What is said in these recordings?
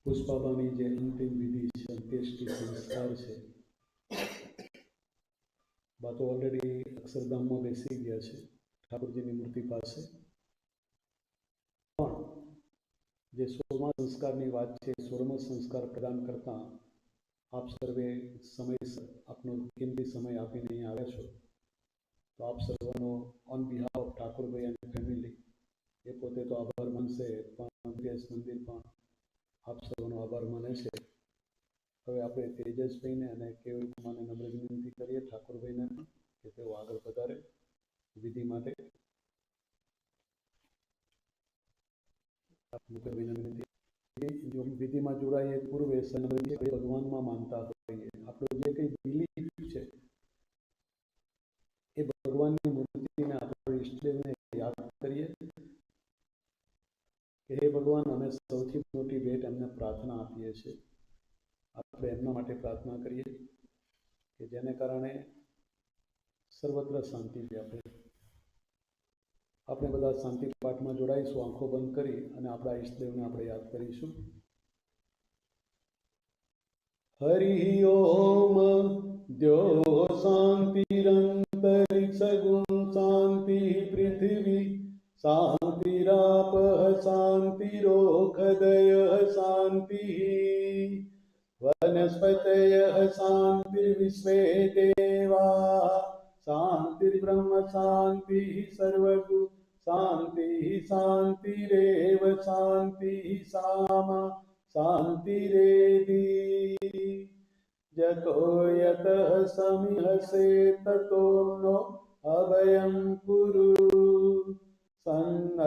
પુષ્પાબાની જે અંતિમ વિધિ છે, અંત્યેષ્ટિ સંસ્કાર છે, બા તો ઓલરેડી અક્ષરધામમાં બેસી ગયા છે ઠાકોરજીની મૂર્તિ પાસે. પણ જે 16મા સંસ્કારની વાત છે, 16મો સંસ્કાર પ્રદાન કરતા આપ સર્વે સમયસર આપનો કિંમતી સમય આપીને અહીં આવ્યા છો, તો આપ સર્વનો ઓન બિહાફ ઓફ ઠાકોરભાઈ અને ફેમિલી એ પોતે તો આભાર માનશે, પણ મંદિર પણ આપ સર્વનો આભાર માને છે. હવે આપણે તેજસભાઈને અને કેવલ કુમારને નમ્ર વિનંતી કરીએ, ઠાકોરભાઈને પણ, કે તેઓ આગળ વધારે વિધિ માટે. વિધિમાં જોડાઈએ પૂર્વે ભગવાનમાં માનતા હોઈએ, આપણું જે કંઈ બિલીફ છે એ ભગવાનની મૂર્તિને આપણે ઈષ્ટદેવને યાદ કરીએ કે હે ભગવાન, અમે સૌથી મોટી ભેટ એમને પ્રાર્થના આપીએ છીએ. આપણે એમના માટે પ્રાર્થના કરીએ કે જેને કારણે સર્વત્ર શાંતિ વ્યાપે. આપણે બધા શાંતિ પાઠમાં જોડાઈશું, આંખો બંધ કરી અને આપણા ઈષ્ટદેવને આપણે યાદ કરીશું. હરિ ઓમ દ્યો શાંતિરંતરિક્ષ ગુણ શાંતિ પૃથ્વી શાંતિરાપ શાંતિરોખદય શાંતિ વનસ્પતય શાંતિર્વિશ્વે દેવા શાંતિર્બ્રહ્મ શાંતિ સર્વગુ શાંતિ શાંતિરેવ શાંતિ સામા શાંતિરેધિ જતો યત સમિહસે તતો નો અભયં કુરુ સન્ન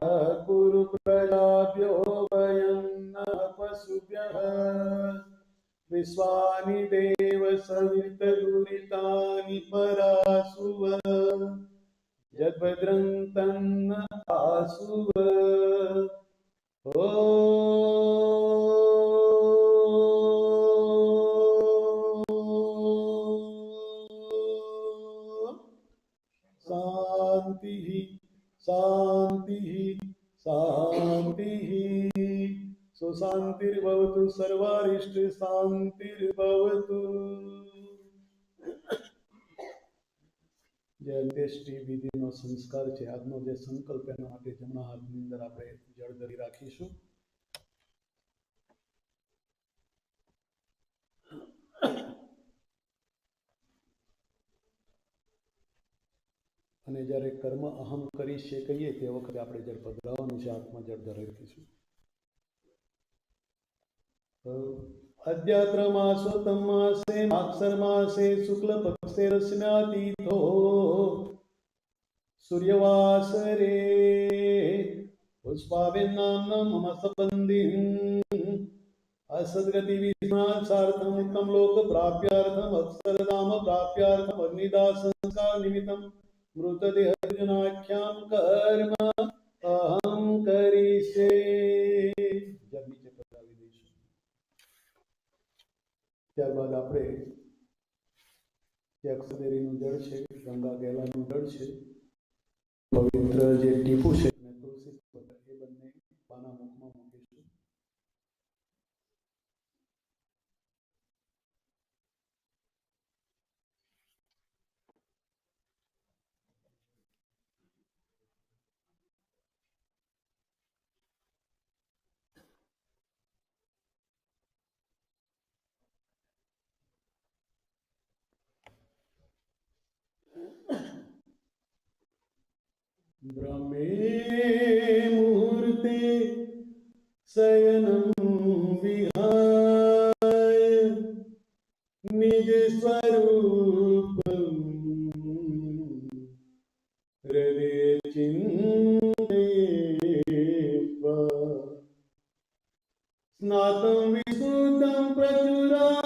કુરુ પ્રજાભ્યો ભયં ન પશુભ્યઃ વિશ્વાનિ દેવ સવિત દુરિતાનિ પરાસુવ જદભદ્રં તન્ન આસુવ. શાંતિ શાંતિ શાંતિ. સુશાંતિર્ભવતુ સર્વારિષ્ટ શાંતિર્ભવતુ. જે અંત્યેષ્ટિ વિધિનો સંસ્કાર છે, આજનો જે સંકલ્પ, એના માટે જમણા હાથની અંદર આપણે જળ ધરી રાખીશું. અને જ્યારે કર્મ અહમ કરી છે કહીએ તે વખતે આપણે જળ પધરાવવાનું છે, હાથમાં જળ ધરી રાખીશું. અદ્યાત્ર માસો તમ માસે માક્ષર માસે શુક્લ પક્ષે રશ્મ્યાતીતો સૂર્યવાસરે પુષ્પાબેન નામના મમ સંબંધી અસદગતિ વિજ્ઞાનાર્થમ ઉત્તમ લોક પ્રાપ્યાર્થમ અક્ષરધામ પ્રાપ્યાર્થમ અગ્નિદાહ સંસ્કાર નિમિત્તમ મૃતદેહજનાખ્યામ કર્મ અહમ કરીશે. જળ નીચે પધરાવી દઈશું. ત્યારબાદ આપણે જે અક્ષદેરીનું જળ છે, ગંગા ગેલાનું જળ છે, પવિત્ર જે ટીપું છે અને તુલસી પત્ર, એ બંને બાના મુખમાં મૂકીશું. બ્રહ્મે મુહૂર્તે શયનમ વિહાય નિજ સ્વરૂપમ હૃદય ચિંતયિત્વા સ્નાતમ વિશુદ્ધમ પ્રચુરાભિરતિ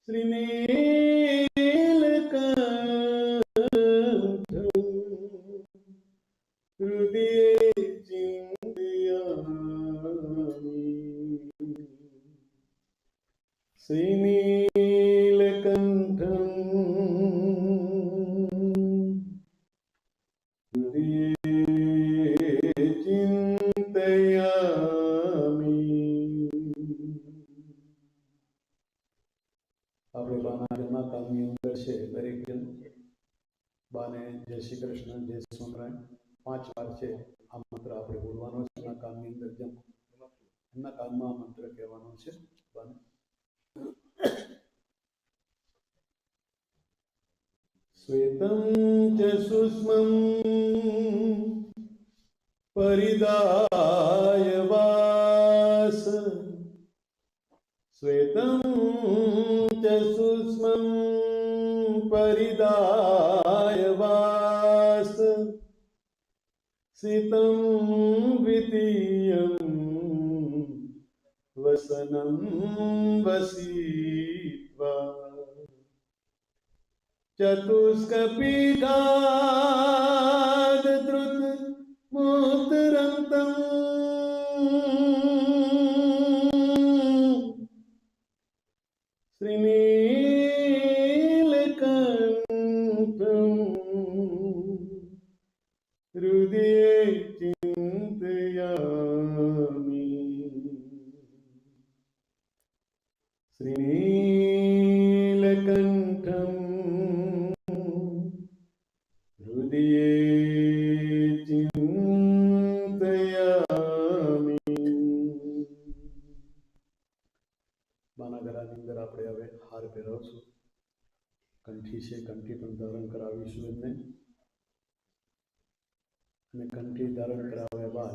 શ્રીનીલકંઠ આજના કામની અંદર છે દરેક જણ બાને જય શ્રી કૃષ્ણ, જય સ્વામિનારાયણ 5 વાર છે આ મંત્ર આપણે બોલવાનો છે. એના કામની અંદર જેમ એમના કામમાં આ મંત્ર કહેવાનો છે બાને. શ્વેतं ચ સુષ્મં परिदाय वास श्वेतं च सुष्मं परिदाय वास सितं द्वितीयं वसनं वसीत्वा चतुष्कपीठाद् द्रुत मूत्रन्तं श्रीनीलकण्ठं हृदये चिन्तयामि. श्रीनीलकण्ठं हृदये અંદર આપણે હવે હાર પહેરાવશું. કંઠી છે, કંઠી પણ ધારણ કરાવીશું એમને. અને કંઠી ધારણ કરાવ્યા બાદ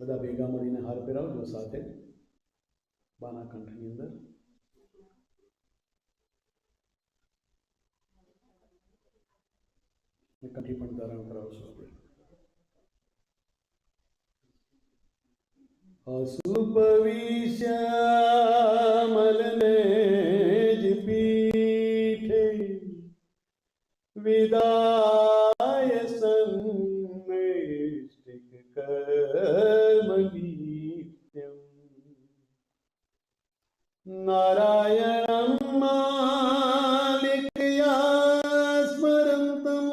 બધા ભેગા મળીને હાર પહેરાવજો સાથે બાના કંઠની અંદર. કંઠી પણ ધારણ કરાવશું આપણે. असुपविश्यामलनेज पीठे विदाय सन्निष्ठिक कर्मनित्यम् नारायणं मालिकया स्मरन्तम्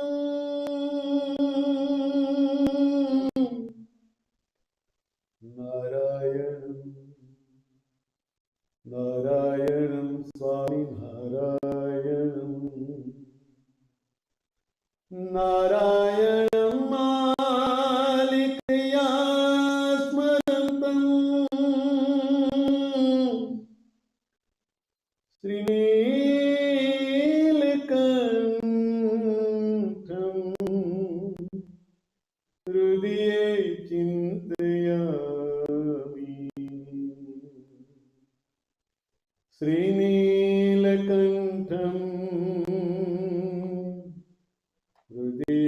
नारायणं स्वामिनारायणं नारायणं मालिकया स्मरन्तं श्रीनीलकण्ठं हृदये चिन्तयामि. श्रीनीलकण्ठं हृदये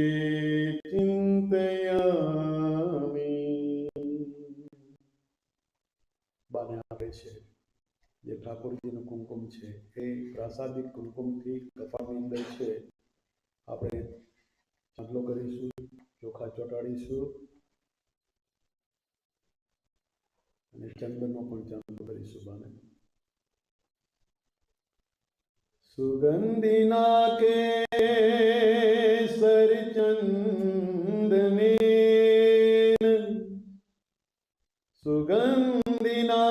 चिन्तयामि. બાને આપે છે જે ઠાકોરજીનું કુમકુમ છે એ પ્રાસાદિક કુમકુમથી કપાળની અંદર છે. આપણે ચાંદલો કરીશું, ચોખા ચોંટાડીશું અને ચંદનનો પણ ચાંદલો કરીશું બાને. सुगंधिना केसर चंदनेन सुगंधिना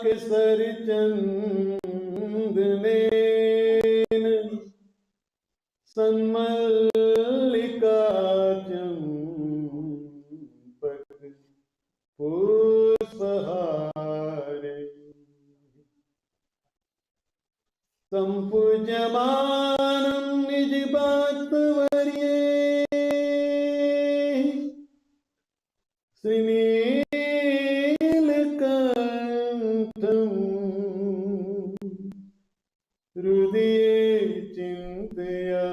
केसर चंदनेन सन्मल्लिका चंपक पुष्पहारे संपूज्यमानं निजभक्तवर्ये श्रीनीलकण्ठं हृदये चिन्तयामि.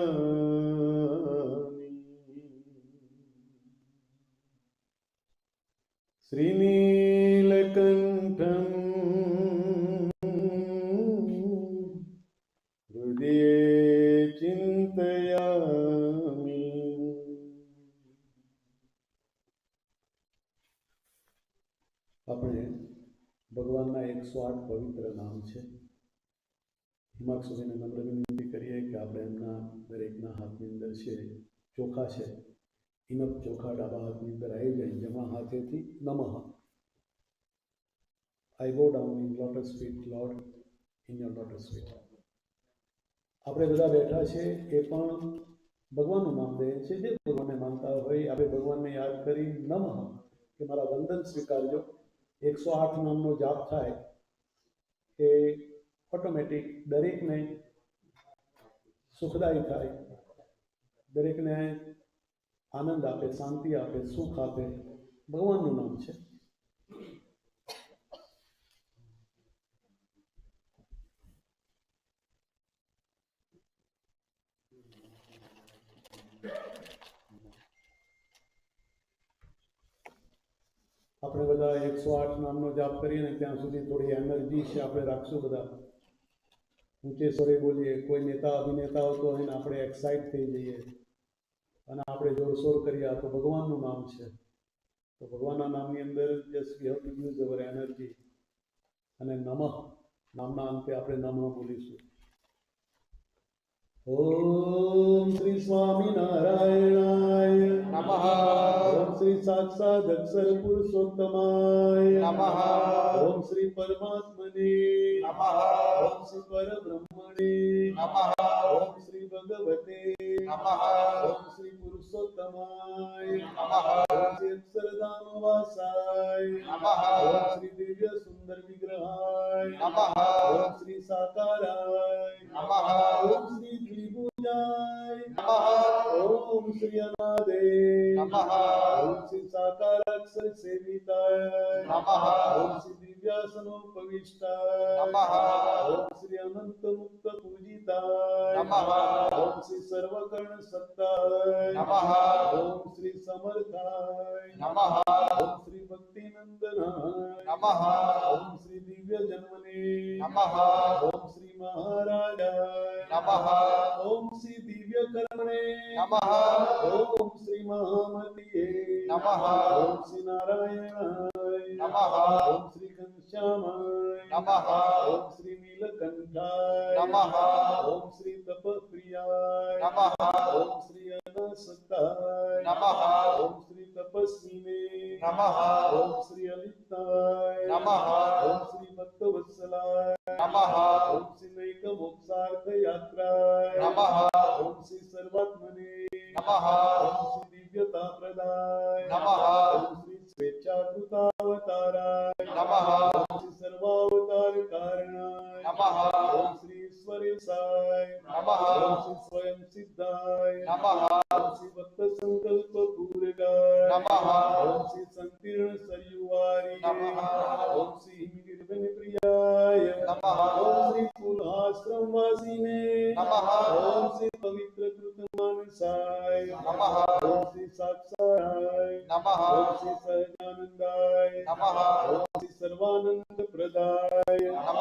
श्रीनीलकण्ठं हृदये चिन्तयामि. આપણે ભગવાનના 108 પવિત્ર નામ છે. હિમાક્ષુબેનને નમ્ર વિનંતી કરીએ કે આપણે એમના દરેકના હાથની અંદર છે ચોખા છે, ઇનફ ચોખા ડાબા હાથની અંદર આવી જાય. જમણા હાથેથી નમઃ. I bow down in lotus feet, Lord, in your lotus feet. આપણે બધા બેઠા છે એ પણ ભગવાનનું નામ લે છે. જે ભગવાનને માનતા હોય આપણે ભગવાનને યાદ કરી નમઃ કે મારા વંદન સ્વીકારજો. 108 નામનો જાપ થાય એ ઓટોમેટિક દરેકને સુખદાયી થાય, દરેકને આનંદ આપે, શાંતિ આપે, સુખ આપે. ભગવાનનું નામ છે. આપણે બધા 108 નામનો જાપ કરીએ ને ત્યાં સુધી થોડી એનર્જી છે આપણે રાખશું. બધા ઊંચે સ્વરે બોલીએ. કોઈ નેતા અભિનેતાઓ તો હોય ને આપણે એક્સાઇટ થઈ જઈએ અને આપણે જોરશોર કરીએ. આ તો ભગવાનનું નામ છે. તો ભગવાનના નામની અંદર just we have to use our energy. અને નમઃ નામના અંતે આપણે નમઃ બોલીશું. ઓમ શ્રી સ્વામિનારાયણાય નમઃ. ઓમ શ્રી સાક્ષાત અક્ષર પુરુષોત્તમાય નમઃ. ઓમ શ્રી પરમાત્મને નમઃ. ઓમ શ્રી પરબ્રહ્મણે નમઃ. ઓમ શ્રી ભગવતે નમઃ. ઓમ શ્રી પુરુષોત્તમાય નમઃ. ઓમ શ્રી અક્ષરધામ વાસાય નમઃ. ઓમ શ્રી દિવ્ય સુંદર વિગ્રહાય નમઃ. ઓમ શ્રી સાકારાય નમઃ. ઓમ શ્રી ત્રિભુજાય નમઃ. ઓમ શ્રી અનાદે નમઃ. ઓમ શ્રી સાકારાક્ષર સેવિતાય નમઃ. ઓમ શ્રી દિવ્યાસનોપવિષ્ટાય નમઃ. ઓમ શ્રી અનંત મુક્ત પૂજિતાય નમઃ. ઓમ શ્રી સર્વકર્ણ સત્તાય નમઃ. ઓમ શ્રી સમર્થાય નમઃ. ઓમ શ્રી ભક્તિનંદનાય નમઃ. ઓમ શ્રી દિવ્ય જન્મને નમઃ. ઓમ શ્રી મહારાજાય નમઃ. ઓમ શ્રી દિવ્ય કર્મણે નમઃ. ઓમ શ્રી મહામતીએ નમઃ. ઓમ શ્રી નારાયણાય નમઃ. ઓમ શ્રી ઘનશ્યામાય નમઃ. ઓમ શ્રી નીલકંઠાય નમઃ. ઓમ શ્રી તપપ્રિયાય નમઃ. ઓમ શ્રી અનાસક્તાય નમઃ. ઓમ શ્રી તપસ્વીને નમઃ. ઓમ શ્રી અલિપ્તાય નમઃ. ઓમ શ્રી ભક્તવત્સલાય નમઃ. ઓમ શ્રી નૈક મોક્ષાર્થ યાત્રાય નમઃ. ઓમ શ્રી સર્વાત્મને નમઃ. ઓમ શ્રી દિવ્યતા પ્રદાય નમઃ. ઓમ શ્રી સ્વેચ્છાકૃતાવતારાય નમઃ. ઓમ શ્રી સર્વાવતાર કારણાય નમઃ. ઓમ શ્રી ઈશ્વરેશાય નમઃ. ઓમ શ્રી સ્વયં સિદ્ધાય નમઃ. ઓમ શ્રી ભક્ત સંકલ્પ પૂરગાય નમઃ. ઓમ શ્રી સંકીર્ણ સરયુવારી નમઃ. ઓમ શ્રી નિર્ગન પ્રિયાય નમઃ. ઓમ શ્રી કુલાશ્રમ વાસીને નમઃ. ઓમ શ્રી પવિત્ર કૃત માનસાય નમઃ. ઓમ શ્રી સાક્ષાય નમઃ. ઓમ શ્રી સહજાનંદાય નમઃ. ઓમ શ્રી સર્વાનંદ પ્રદાય નમઃ.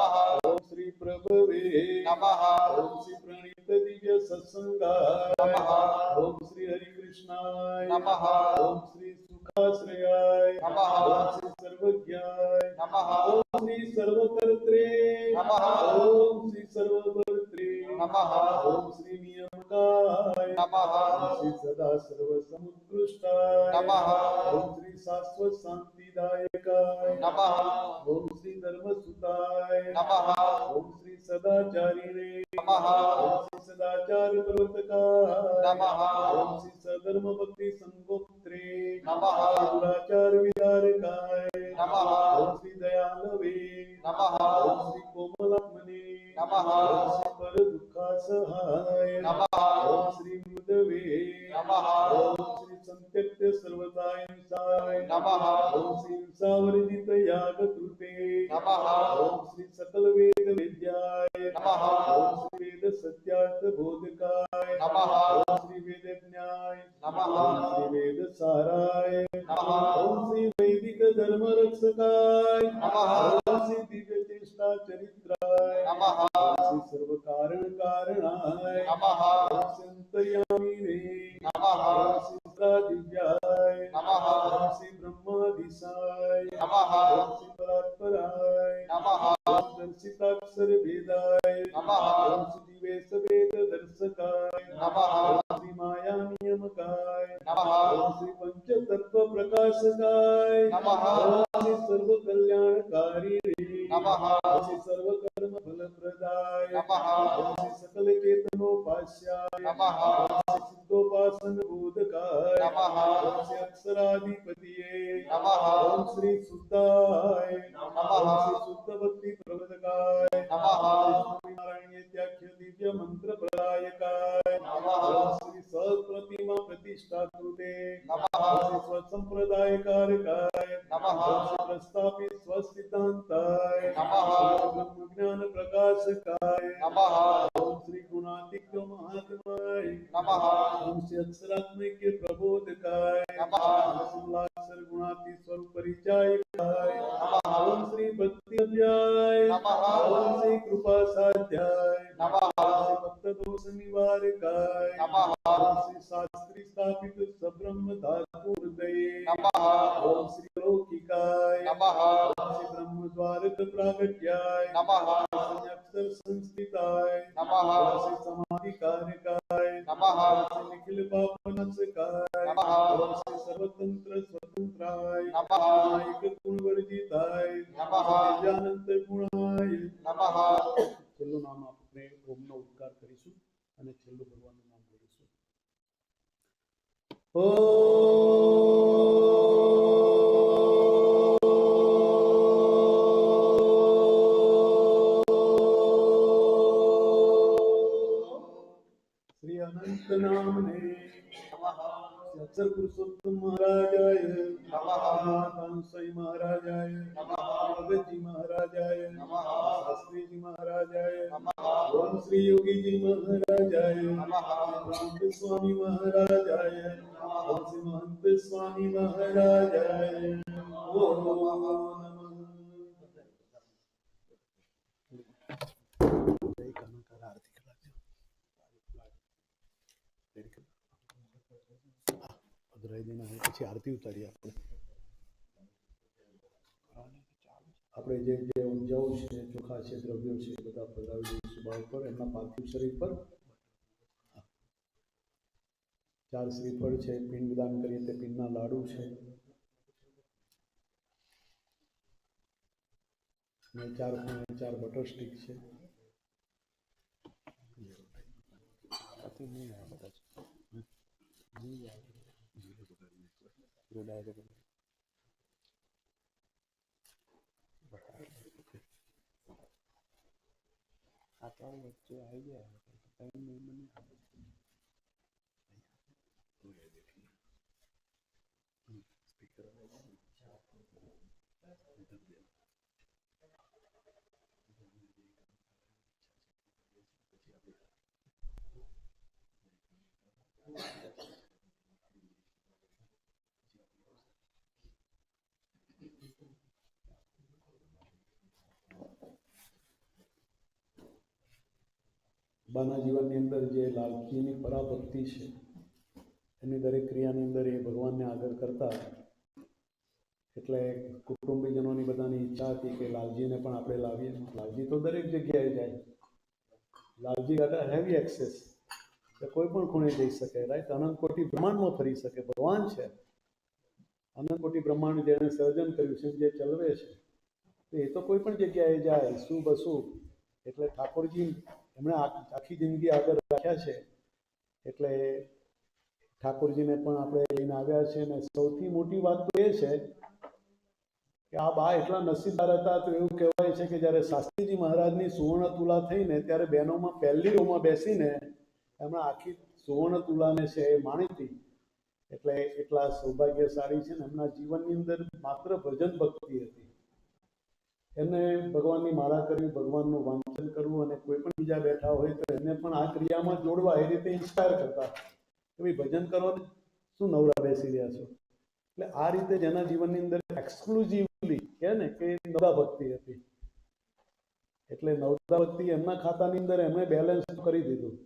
ઓમ શ્રી પ્રભવે નમઃ. ઓમ શ્રી પ્રણીત દિવ્ય સત્સંગાય નમઃ. ઓમ શ્રી હરિકૃષ્ણાય નમઃ. ઓમ શ્રી સુખાશ્રયાય નમઃ. ઓમ શ્રી સર્વજ્ઞાય નમઃ. ઓમ શ્રી સર્વકર્ત્રે નમઃ. ઓમ શ્રી સર્વભર્ત્રે નમઃ. ઓમ શ્રી નિયમકાય નમઃ. ઓમ શ્રી સદા સર્વ સમુત્કૃષ્ટાય નમઃ. ઓમ શ્રી શાશ્વત શાંતિદાયકાય નમઃ. ઓમ શ્રી ધર્મસુતાય નમઃ. ઓમ શ્રી સદાચારીને નમઃ. ઓમ શ્રી સદાચાર પ્રવર્તકાય નમઃ. ઓમ શ્રી સધર્મ ભક્તિ સંગોત્રે નમઃ. દુરાચાર વિદારકાય નમઃ. ઓમ શ્રી દયાલવે નમઃ. ઓમ શ્રી કોમલાત્મને નમઃ. ઓમ શ્રી પર દુઃખાસહાય નમઃ. ઓમ શ્રી મૃદવે નમઃ. ઓમ શ્રી સંત્યક્ત સર્વદાય નમઃ. ઓમ શ્રી હિંસાવર્જિત યાગ કૃતે નમઃ. ઓમ શ્રી સકલ વેદ વિદ્યાય નમઃ. ઓમ શ્રી વેદ સત્યાર્થ બોધકાય નમઃ. ઓમ શ્રી વેદ જ્ઞાય નમઃ. ઓમ શ્રી વેદ સારાય નમઃ. ઓમ શ્રી વૈદિક ધર્મ રક્ષકાય નમઃ. ઓમ શ્રી દિવ્ય ચેષ્ટા ચરિત્રાય નમઃ. ઓમ શ્રી સર્વ કારણ કારણાય નમઃ. ઓમ શ્રી અંતર્યામીને નમઃ. ઓમ શ્રી દિવ્યાય નમઃ. ઓમ શ્રી બ્રહ્માદિશાય નમઃ. ઓમ શ્રી પરાત્પરાય નમઃ. ઓમ દર્શિતાક્ષર ભેદાય નમઃ. ઓમ શ્રી દિવેશ વેદ દર્શકાય નમઃ. ઓમ શ્રી માયા નિયમકાય નમઃ. ઓમ શ્રી પંચતત્વ પ્રકાશકાય નમઃ. ઓમ શ્રી સર્વ કલ્યાણકારી નમઃ. ઓમ શ્રી સર્વ કર્મ ફલ प्रदाय नमः ओम श्री सकल चेतनोपास्याय नमः ओम श्री सिद्धोपासन बोधकाय नमः ओम श्री अक्षराधिपतिये नमः ओम श्री शुद्धाय नमः ओम श्री शुद्ध भक्ति प्रवर्तकाय नमः स्वामी नारायण यत्याख्य दिव्य मंत्र प्रदायकाय नमः ओम श्री सप्रतिमा प्रतिष्ठा कृते नमः ओम श्री स्वसंप्रदाय कारकाय नमः ओम श्री प्रस्थापित स्वसिद्धांताय नमः ओम ब्रह्म ज्ञान प्रकाशकाय नमः ओम श्री गुणातीत महात्माय नमः ओम श्री अक्षरात्मिक प्रबोधकाय नमः ओम श्री लाक्षर गुणातीत स्वरूप परिचायकाय नमः ओम श्री भक्ति अव्याय नमः ओम श्री कृपा साध्याय नमः ओम श्री भक्त दोष निवारकाय नमः ओम श्री शास्त्री स्थापित सब्रह्म धातु हृदय नमः ओम श्री लौकिकाय नमः ओम श्री ब्रह्म द्वारक प्रागट्याय नमः अक्षर संस्थिताय नमः ओम श्री समाधि कारकाय नमः ओम श्री निखिल पापनाशकाय नमः ओम श्री सर्वतंत्र स्वतंत्राय नमः नायक गुणवर्जिताय नमः दिव्यानंद गुणाय नमः છેલ્લું નામ આપણે ઓમનો ઉદ્ગાર કરીશું અને છેલ્લું ભગવાનનું નામ બોલીશું શ્રી અનંત નામને અક્ષર પુરુષોત્તમ મહારાજાય કાંસાઈ મહારાજાય ભગતજી મહારાજાય શાસ્ત્રીજી મહારાજાય ઓમ શ્રી યોગીજી મહારાજાય રામદેવ સ્વામી મહારાજાય ઓમ શ્રી મહંત સ્વામી મહારાજાય ઓમ પછી આરતી ઉતારીએ આપણે જે જે ઊંઝાઓ છે ચોખા છે દ્રવ્યો છે બધા પધરાવી દઈશું બાળ પર એમના પાર્થિવ શરીર પર 4 શ્રીફળ છે પિંડદાન કરીએ તે પિંડના લાડુ છે ને 4 બટર સ્ટીક છે વચ્ચે આવી ગયા બાના જીવનની અંદર જે લાલજીની પરાભક્તિ છે એની દરેક ક્રિયાની અંદર એ ભગવાનને આગળ કરતા એટલે કુટુંબીજનોની બધાની ઈચ્છા હતી કે લાલજીને પણ આપણે લાવીએ લાલજી તો દરેક જગ્યાએ જાય લાલજી ગાતા હેવી એક્સેસ કે કોઈ પણ ખૂણે જઈ શકે રાઈટ અનંત કોટી બ્રહ્માંડમાં ફરી શકે ભગવાન છે અનંત કોટી બ્રહ્માંડ જેણે સર્જન કર્યું છે જે ચલવે છે તો એ તો કોઈ પણ જગ્યાએ જાય શુભ અશુભ એટલે ઠાકોરજી એમણે આખી જિંદગી આગળ રાખ્યા છે એટલે ઠાકોરજીને પણ આપણે લઈને આવ્યા છે અને સૌથી મોટી વાત તો એ છે કે આ બા એટલા નસીબદાર હતા તો એવું કહેવાય છે કે જ્યારે શાસ્ત્રીજી મહારાજની સુવર્ણ તુલા થઈને ત્યારે બહેનોમાં પહેલી રોમાં બેસીને એમણે આખી સુવર્ણ તુલાને છે એ માણી હતી એટલે એટલા સૌભાગ્યશાળી છે ને એમના જીવનની અંદર માત્ર ભજન ભક્તિ હતી એમને ભગવાનની માળા કરવી ભગવાનનું વાંચન કરવું અને કોઈ પણ બીજા બેઠા હોય તો એમને પણ આ ક્રિયામાં જોડવા એ રીતે ઇન્સ્પાયર કરતા કે ભાઈ ભજન કરો ને શું નવરા બેસી રહ્યા છો એટલે આ રીતે જેના જીવનની અંદર એક્સક્લુઝિવલી કે ને કે નવરા ભક્તિ હતી એટલે નવરા ભક્તિ એમના ખાતાની અંદર એમણે બેલેન્સ કરી દીધું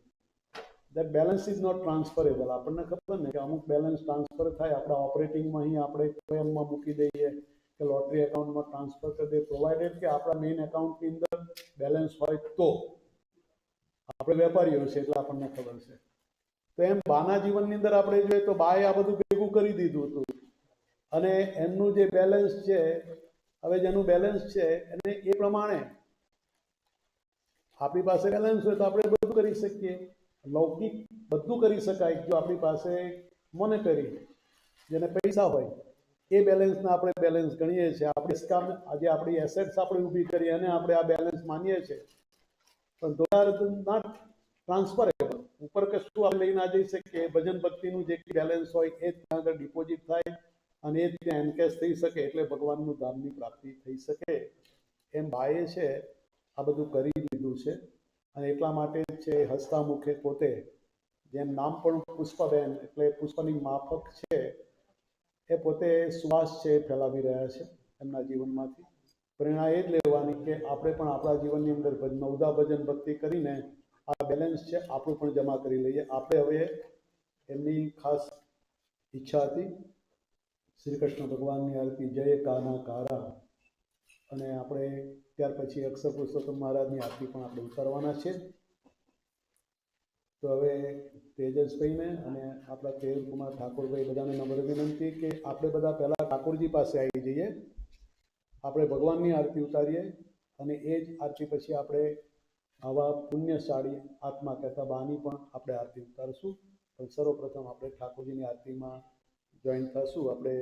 that balance is not transferable આપણને ખબર ને કે અમુક બેલેન્સ ટ્રાન્સફર થાય આપણા ઓપરેટિંગમાં અહીં આપણે કોએમમાં મૂકી દઈએ કે લોટરી એકાઉન્ટમાં ટ્રાન્સફર કરી દે પ્રોવાઇડેડ કે આપણા મેઇન એકાઉન્ટની અંદર બેલેન્સ હોય તો આપણે વેપારીઓ છે એટલે આપણને ખબર છે તો એમ બાના જીવનની અંદર આપણે જોઈએ તો બાએ આ બધું ભેગું કરી દીધું હતું અને એમનું જે બેલેન્સ છે હવે જેનું બેલેન્સ છે એને એ પ્રમાણે આપણી પાસે બેલેન્સ હોય તો આપણે બધું કરી શકીએ. લૌકિક બધું કરી શકાય જો આપણી પાસે મોનેટરી જેને પૈસા હોય એ બેલેન્સને આપણે બેલેન્સ ગણીએ છીએ. આપણે કામ આજે આપણી એસેટ્સ આપણે ઊભી કરી અને આપણે આ બેલેન્સ માનીએ છીએ, પણ ધોઝ આર નોટ ટ્રાન્સફરેબલ. ઉપર કશું આપણે લઈ ના જઈ શકીએ. ભજન ભક્તિનું જે બેલેન્સ હોય એ ત્યાં આગળ ડિપોઝિટ થાય અને એ ત્યાં એનકેશ થઈ શકે એટલે ભગવાનનું ધામની પ્રાપ્તિ થઈ શકે. એમ ભાઈએ છે આ બધું કરી લીધું છે અને એટલા માટે જ છે હસતા મુખે પોતે, જેમ નામ પણ પુષ્પાબેન એટલે પુષ્પની માફક છે, એ પોતે સુવાસ છે એ ફેલાવી રહ્યા છે એમના જીવનમાંથી. પ્રેરણા એ જ લેવાની કે આપણે પણ આપણા જીવનની અંદર નવદા ભજન ભક્તિ કરીને આ બેલેન્સ છે આપણું પણ જમા કરી લઈએ. આપણે હવે એમની ખાસ ઈચ્છા હતી શ્રી કૃષ્ણ ભગવાનની આરતી જય કાના કારા, અને આપણે ત્યાર પછી અક્ષર પુરુષોત્તમ મહારાજની આરતી પણ આપણે ઉતારવાના છે. તો હવે તેજસભાઈને અને આપણા તેજકુમાર ઠાકોરભાઈ બધાને નમ્ર વિનંતી કે આપણે બધા પહેલાં ઠાકોરજી પાસે આવી જઈએ, આપણે ભગવાનની આરતી ઉતારીએ અને એ જ આરતી પછી આપણે આવા પુણ્યશાળી આત્મા કહેતા બાની પણ આપણે આરતી ઉતારશું. પણ સર્વપ્રથમ આપણે ઠાકોરજીની આરતીમાં જોઈન થશું. આપણે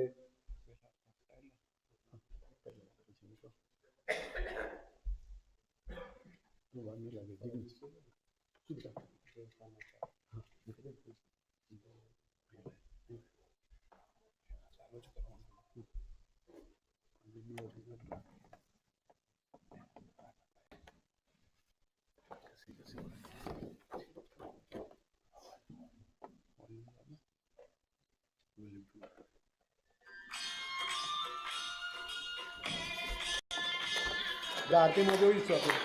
આરતીમાં જોઈશું આપણે.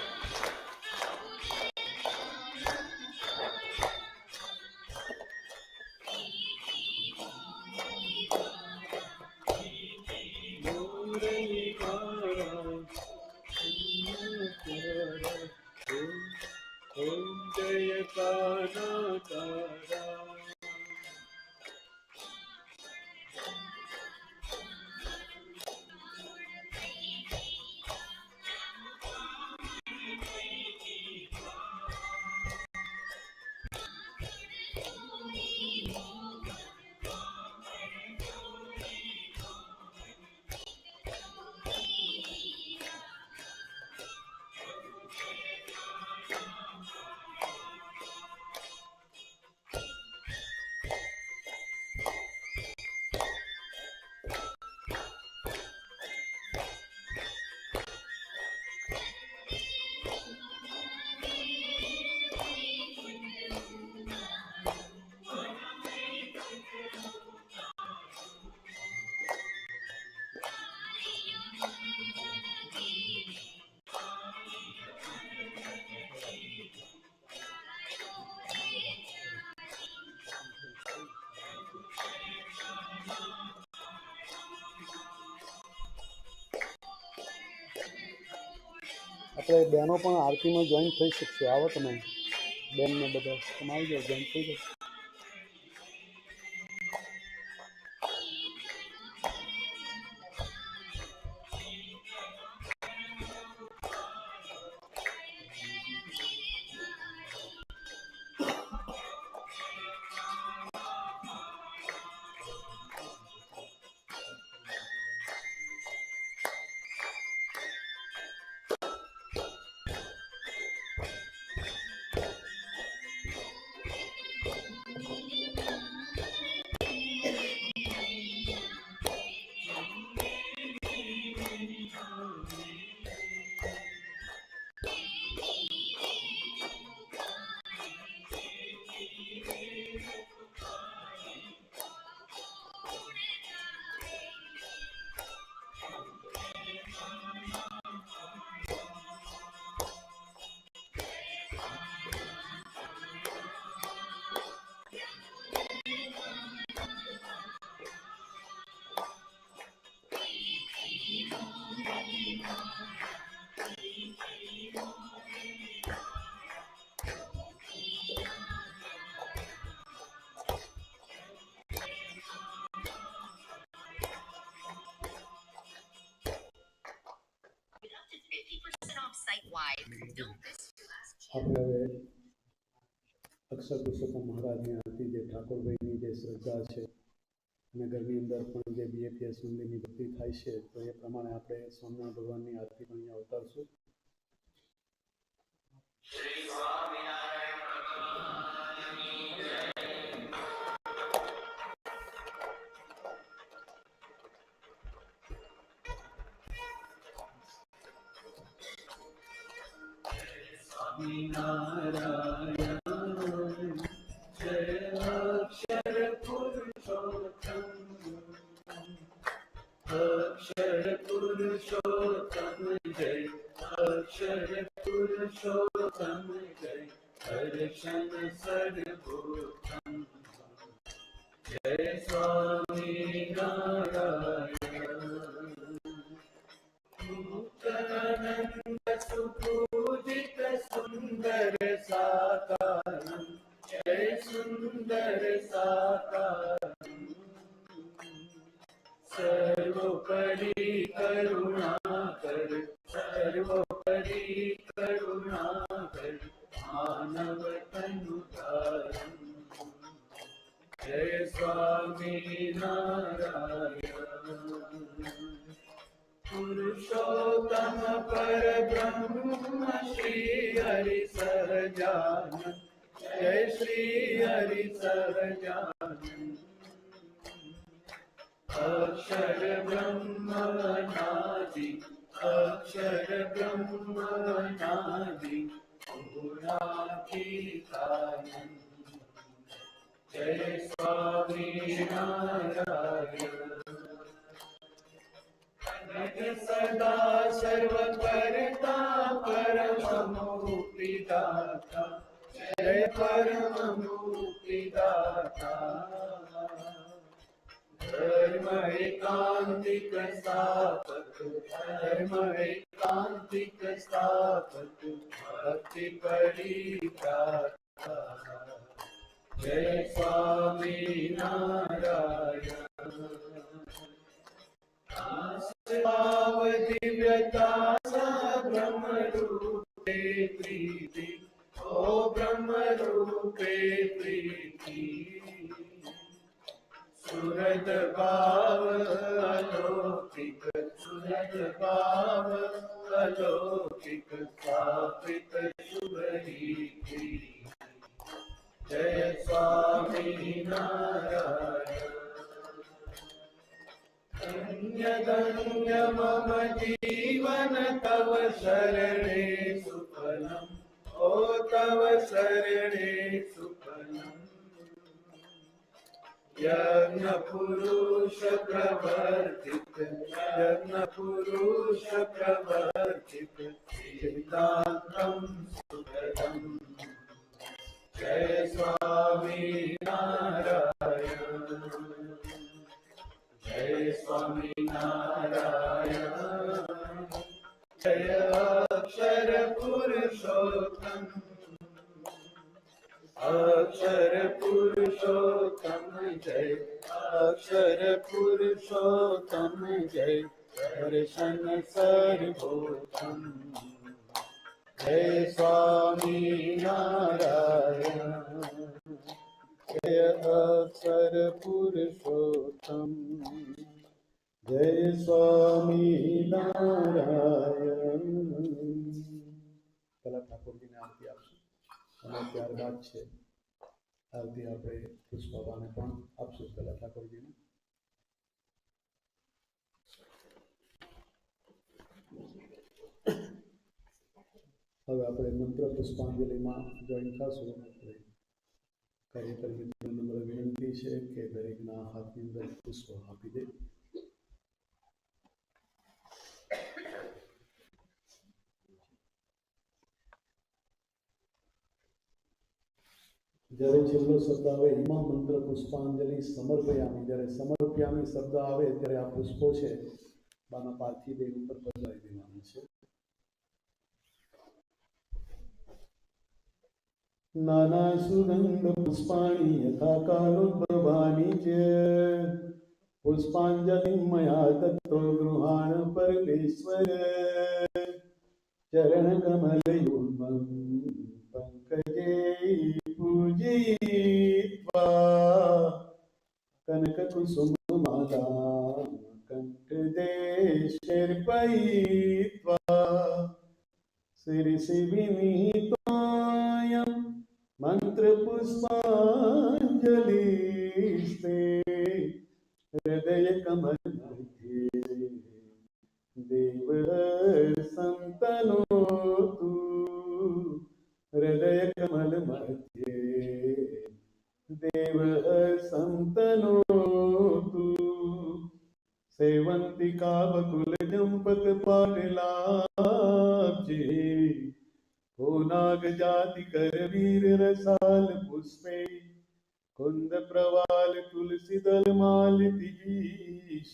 આપણે બહેનો પણ આરતીમાં જોઈન થઈ શકશો. આવો તમે બેનને બધા તમે આવી જાઓ, જોઈન થઈ જાઓ. Site-wide. Don't miss your last chance. આપણે હવે અક્ષર પુરુષોત્તમ મહારાજની આરતી, જે ઠાકોરભાઈની જે શ્રદ્ધા છે અને ઘરની અંદર પણ જે બીએપીએસ મંદિરની ભક્તિ થાય છે, તો એ પ્રમાણે આપણે સ્વામિનારાયણ ભગવાનની આરતી પણ અહીંયા ઉતારશું. શ્રી સ્વામિનારાયણ ભગવાનની જય. સ્વામિનારાયણ જય અક્ષર પુરુષોત્તમ, અક્ષર પુરુષોત્તમ જય, અક્ષર પુરુષોત્તમ જય, દર્શન સદભૂતમ જય સ્વામિનારાયણ. મુક્તાનંદ સુપૂજિત સુંદર સાકારમ જય સુંદર સાકારમ, સર્વોપરી કરુણાકર, સર્વોપરી કરુણાકર, માનવ તનુધારમ જય સ્વામિનારાયણ. પુરુષોત્તમ પરબ્રહ્મ શ્રી હરિ સહજાનંદ જય શ્રી હરિ સહજાનંદ, અક્ષર બ્રહ્મનાદિ, અક્ષર બ્રહ્મનાદિ, પૂર્ણાતીતાનંદ જય સ્વામિનારાયણ. સદા સર્વ કરતા પરમ મુક્તિદાતા જય પરમ મુક્તિદાતા, ધર્મ એકાંતિક સ્થાપક, ધર્મ એકાંતિક સ્થાપક, ભક્તિ પરિત્રાતા જય સ્વામિનારાયણ. ભાવ દિવ્યતા બ્રહ્મ રૂપે પ્રીતિ, ઓ બ્રહ્મ રૂપે પ્રીતિ, સુરત ભાવ અલૌકિક, સુરત ભાવ અલૌકિક, સ્થાપિત શુભ રીતિ જય સ્વામિનારાયણ. ધન્ય ધન્ય મમ જીવન તવ શરણે સુફલમ, ઓ તવ શરણે સુફલમ, યજ્ઞ પુરુષ પ્રવર્તિત, યજ્ઞ પુરુષ પ્રવર્તિત, સિદ્ધાંતમ સુખદમ જય સ્વામિનારાયણ. જય સ્વામિનારાયણ જય અક્ષર પુરુષોત્તમ, અક્ષર પુરુષોત્તમ જય, અક્ષર પુરુષોત્તમ જય, દર્શન સર્વોત્તમ જય સ્વામિનારાયણ. જય અક્ષર પુરુષોત્તમ જય સ્વામિનારાયણ. પેલા ઠાકોરજીને આરતી આપશું અને ત્યારબાદ છે આરતી આપણે પુષ્પાબાને પણ આપશું. પેલા ઠાકોરજીને હવે આપણે મંત્ર પુષ્પાંજલિમાં જોઈન થશું. કાર્યકર મિત્રો નમ્ર વિનંતી છે કે દરેકના હાથની અંદર પુષ્પ આપી દે. જ્યારે છેલ્લો શબ્દ આવે એમાં મંત્ર પુષ્પાંજલિ સમર્પયામી, જ્યારે સમર્પયામી શબ્દ આવે ત્યારે આ પુષ્પો છે બાના પાર્થિવ દેહ ઉપર બદલાઈ દેવાના છે. નાના સુગંધ પુષ્પાણી યથા કાલોદ્ભવાની ચ પુષ્પાંજલિ મયા દત્તો ગૃહાણ પરમેશ્વર ચરણ કમલયુગ્મં पङ्कजे पूजयित्वा कनककुसुममाला कण्ठदेशर्पयित्वा शिरसि विनीतोऽयं मन्त्रपुष्पाञ्जलिस्ते हृदयकमलमध्ये देवसन्तनोतु हृदयकमलमध्ये देवसन्तनोतु सेवन्तिका बकुलजम्पकपाटलाब्जे हो नागजाति करवीर रसाल पुष्पे कुंद प्रवाल तुलसीदल मालतीश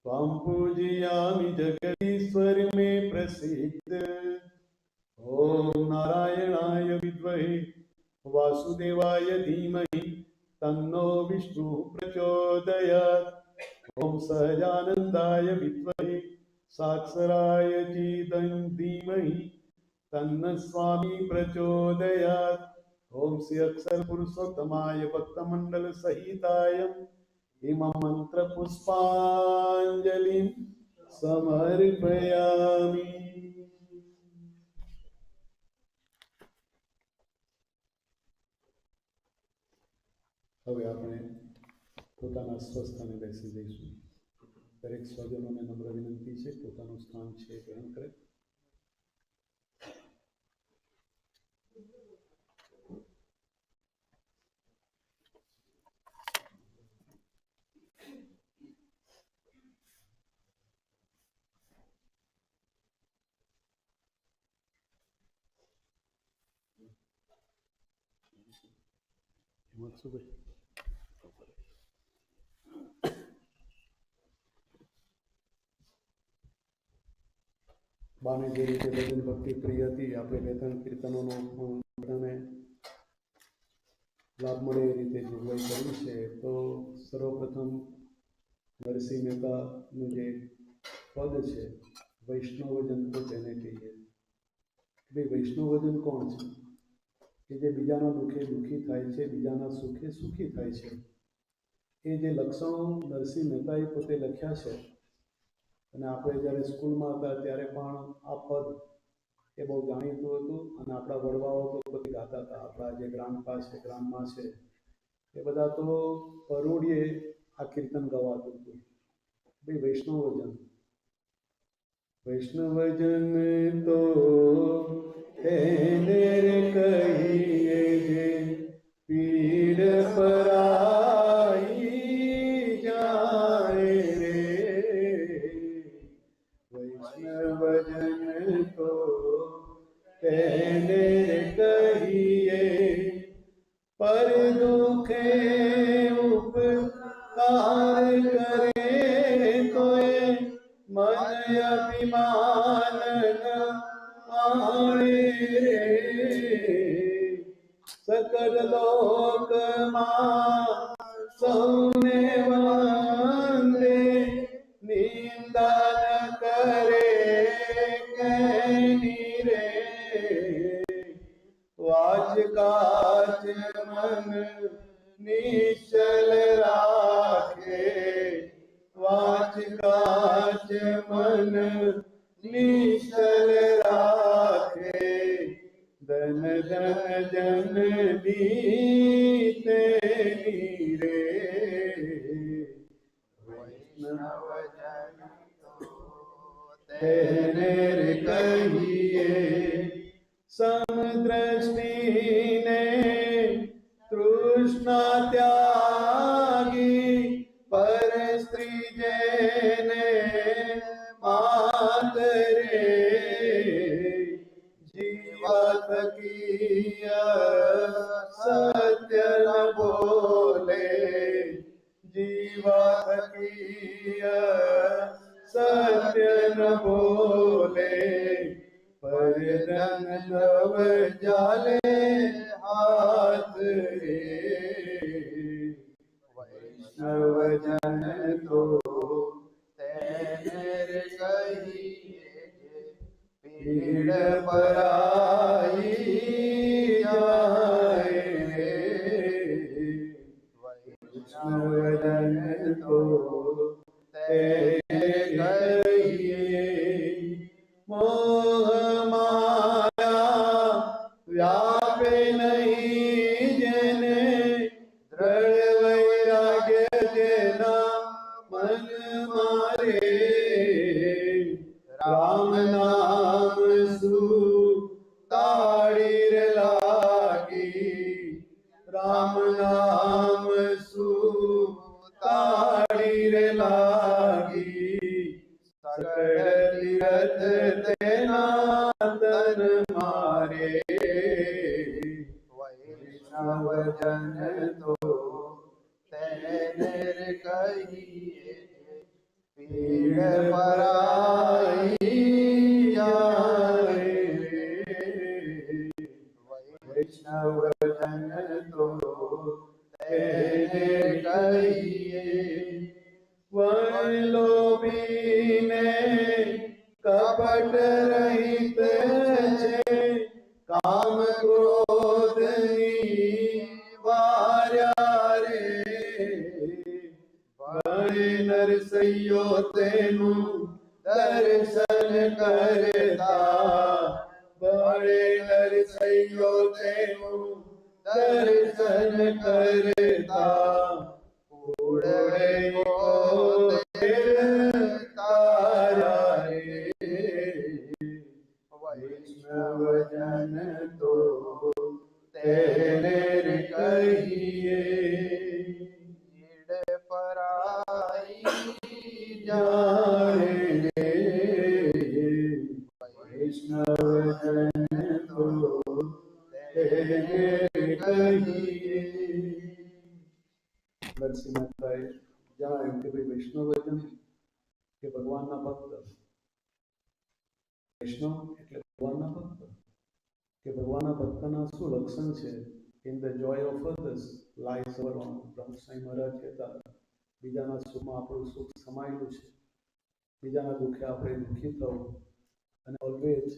त्वां पूजयामि जगदीश्वर में प्रसिद्ध ओम नारायणाय विद्महे वासुदेवाय धीमहि तन्नो विष्णु प्रचोदयात् ओम सहजानंदाय विद्महे साक्षराय धीमहि तन्न स्वामी प्रचोदयात् ओम श्री अक्षर पुरुषोत्तमाय भक्तमंडल सहिताय इमं मंत्र पुष्पांजलि समर्पयामि। હવે આપણે પોતાના સ્વસ્થાને બેસી જઈશું. દરેક સ્વજનોને નમ્ર વિનંતી છે પોતાનું સ્થાન છે ગ્રહણ કરે. બાને જે રીતે ભજન ભક્તિ પ્રિય હતી આપણે બે ત્રણ કીર્તનોનો બધાને લાભ મળે એ રીતે જોગવાઈ કરી છે. તો સર્વપ્રથમ નરસિંહ મહેતાનું જે પદ છે વૈષ્ણવજન તો તેને કહીએ. ભાઈ વૈષ્ણવજન કોણ છે? કે જે બીજાના દુઃખે દુઃખી થાય છે, બીજાના સુખે સુખી થાય છે. એ જે લક્ષણો નરસિંહ મહેતાએ પોતે લખ્યા છે અને આપણે જ્યારે સ્કૂલમાં હતા ત્યારે પણ આ પદ એ બહુ જાણીતું હતું અને આપણા વડવાઓ તો પોતે ગાતા હતા. આપણા જે ગ્રાન્ડપા છે ગ્રાન્ડમા છે એ બધા તો પરોઢિયે આ કીર્તન ગવાતું હતું. ભાઈ વૈષ્ણવજન વૈષ્ણવજન તો તેને કહીએ જે પીડ પરાઈ જાય રે. વૈષ્ણવજન તો તેને કહીએ પર દુખે ઉપકાર કરે તોય मन अभिमान आणे रे. सकल लोक सौने वंदे निंदा न करे कैनी रे. वाच काच मन निश्चल राखे वाच काच मन निश्चल राखे धन धन जन दीते रे. वैष्णवजन तेने कहिए समदृष्टि ने तृष्णा त्यागी पर स्त्री जेने मातरे जीवत किया सत्य न बोले जीवत किया सत्य न बोले पर धन नव जाले हाथ रे. वैष्णवजन तो तेने कहिए पीड़ पराई વૈષ્ણવજન તો તેને કહીએ. મોહ માયા વ્યાપે નહીં જેને, દ્રઢ વૈરાગ્ય જેના મન મારે. રામ નામ સુતાડી રે લાગી, રામ નામ સુતાડી રે લાગી. સકળ તીરથ તેના તન મારે. વૈષ્ણવજન તો તેને કહીએ, પીડ પરાઈ જાય. વૈષ્ણવજન તો તેને કહીએ. વૈલોભીને કપટ રહિત છે, કામ ક્રોધની વાર્યા રે. ભણે નરસૈયો તેનું દર્શન કરતા, ભણે નરસૈયો તેનું દર્શન કરતા. ઉડે પોતે તારા રે. વૈષ્ણવજન તો તેને કહીએ, પીડ પરાઈ જાય રે. વૈષ્ણવજન તો તેને કહીએ. નરસિંહ મહેતાએ જણાવ્યું કે ભાઈ વૈષ્ણવજન કે ભગવાનના ભક્ત. વૈષ્ણવ એટલે ભગવાનના ભક્ત. કે ભગવાનના ભક્તના શું લક્ષણ છે? In the joy of others lies our own. Brahmaswami Maharaj કહેતા, બીજાના સુખમાં આપણું સુખ સમાયેલું છે, બીજાના દુઃખે આપણે દુઃખી થવું, અને ઓલવેઝ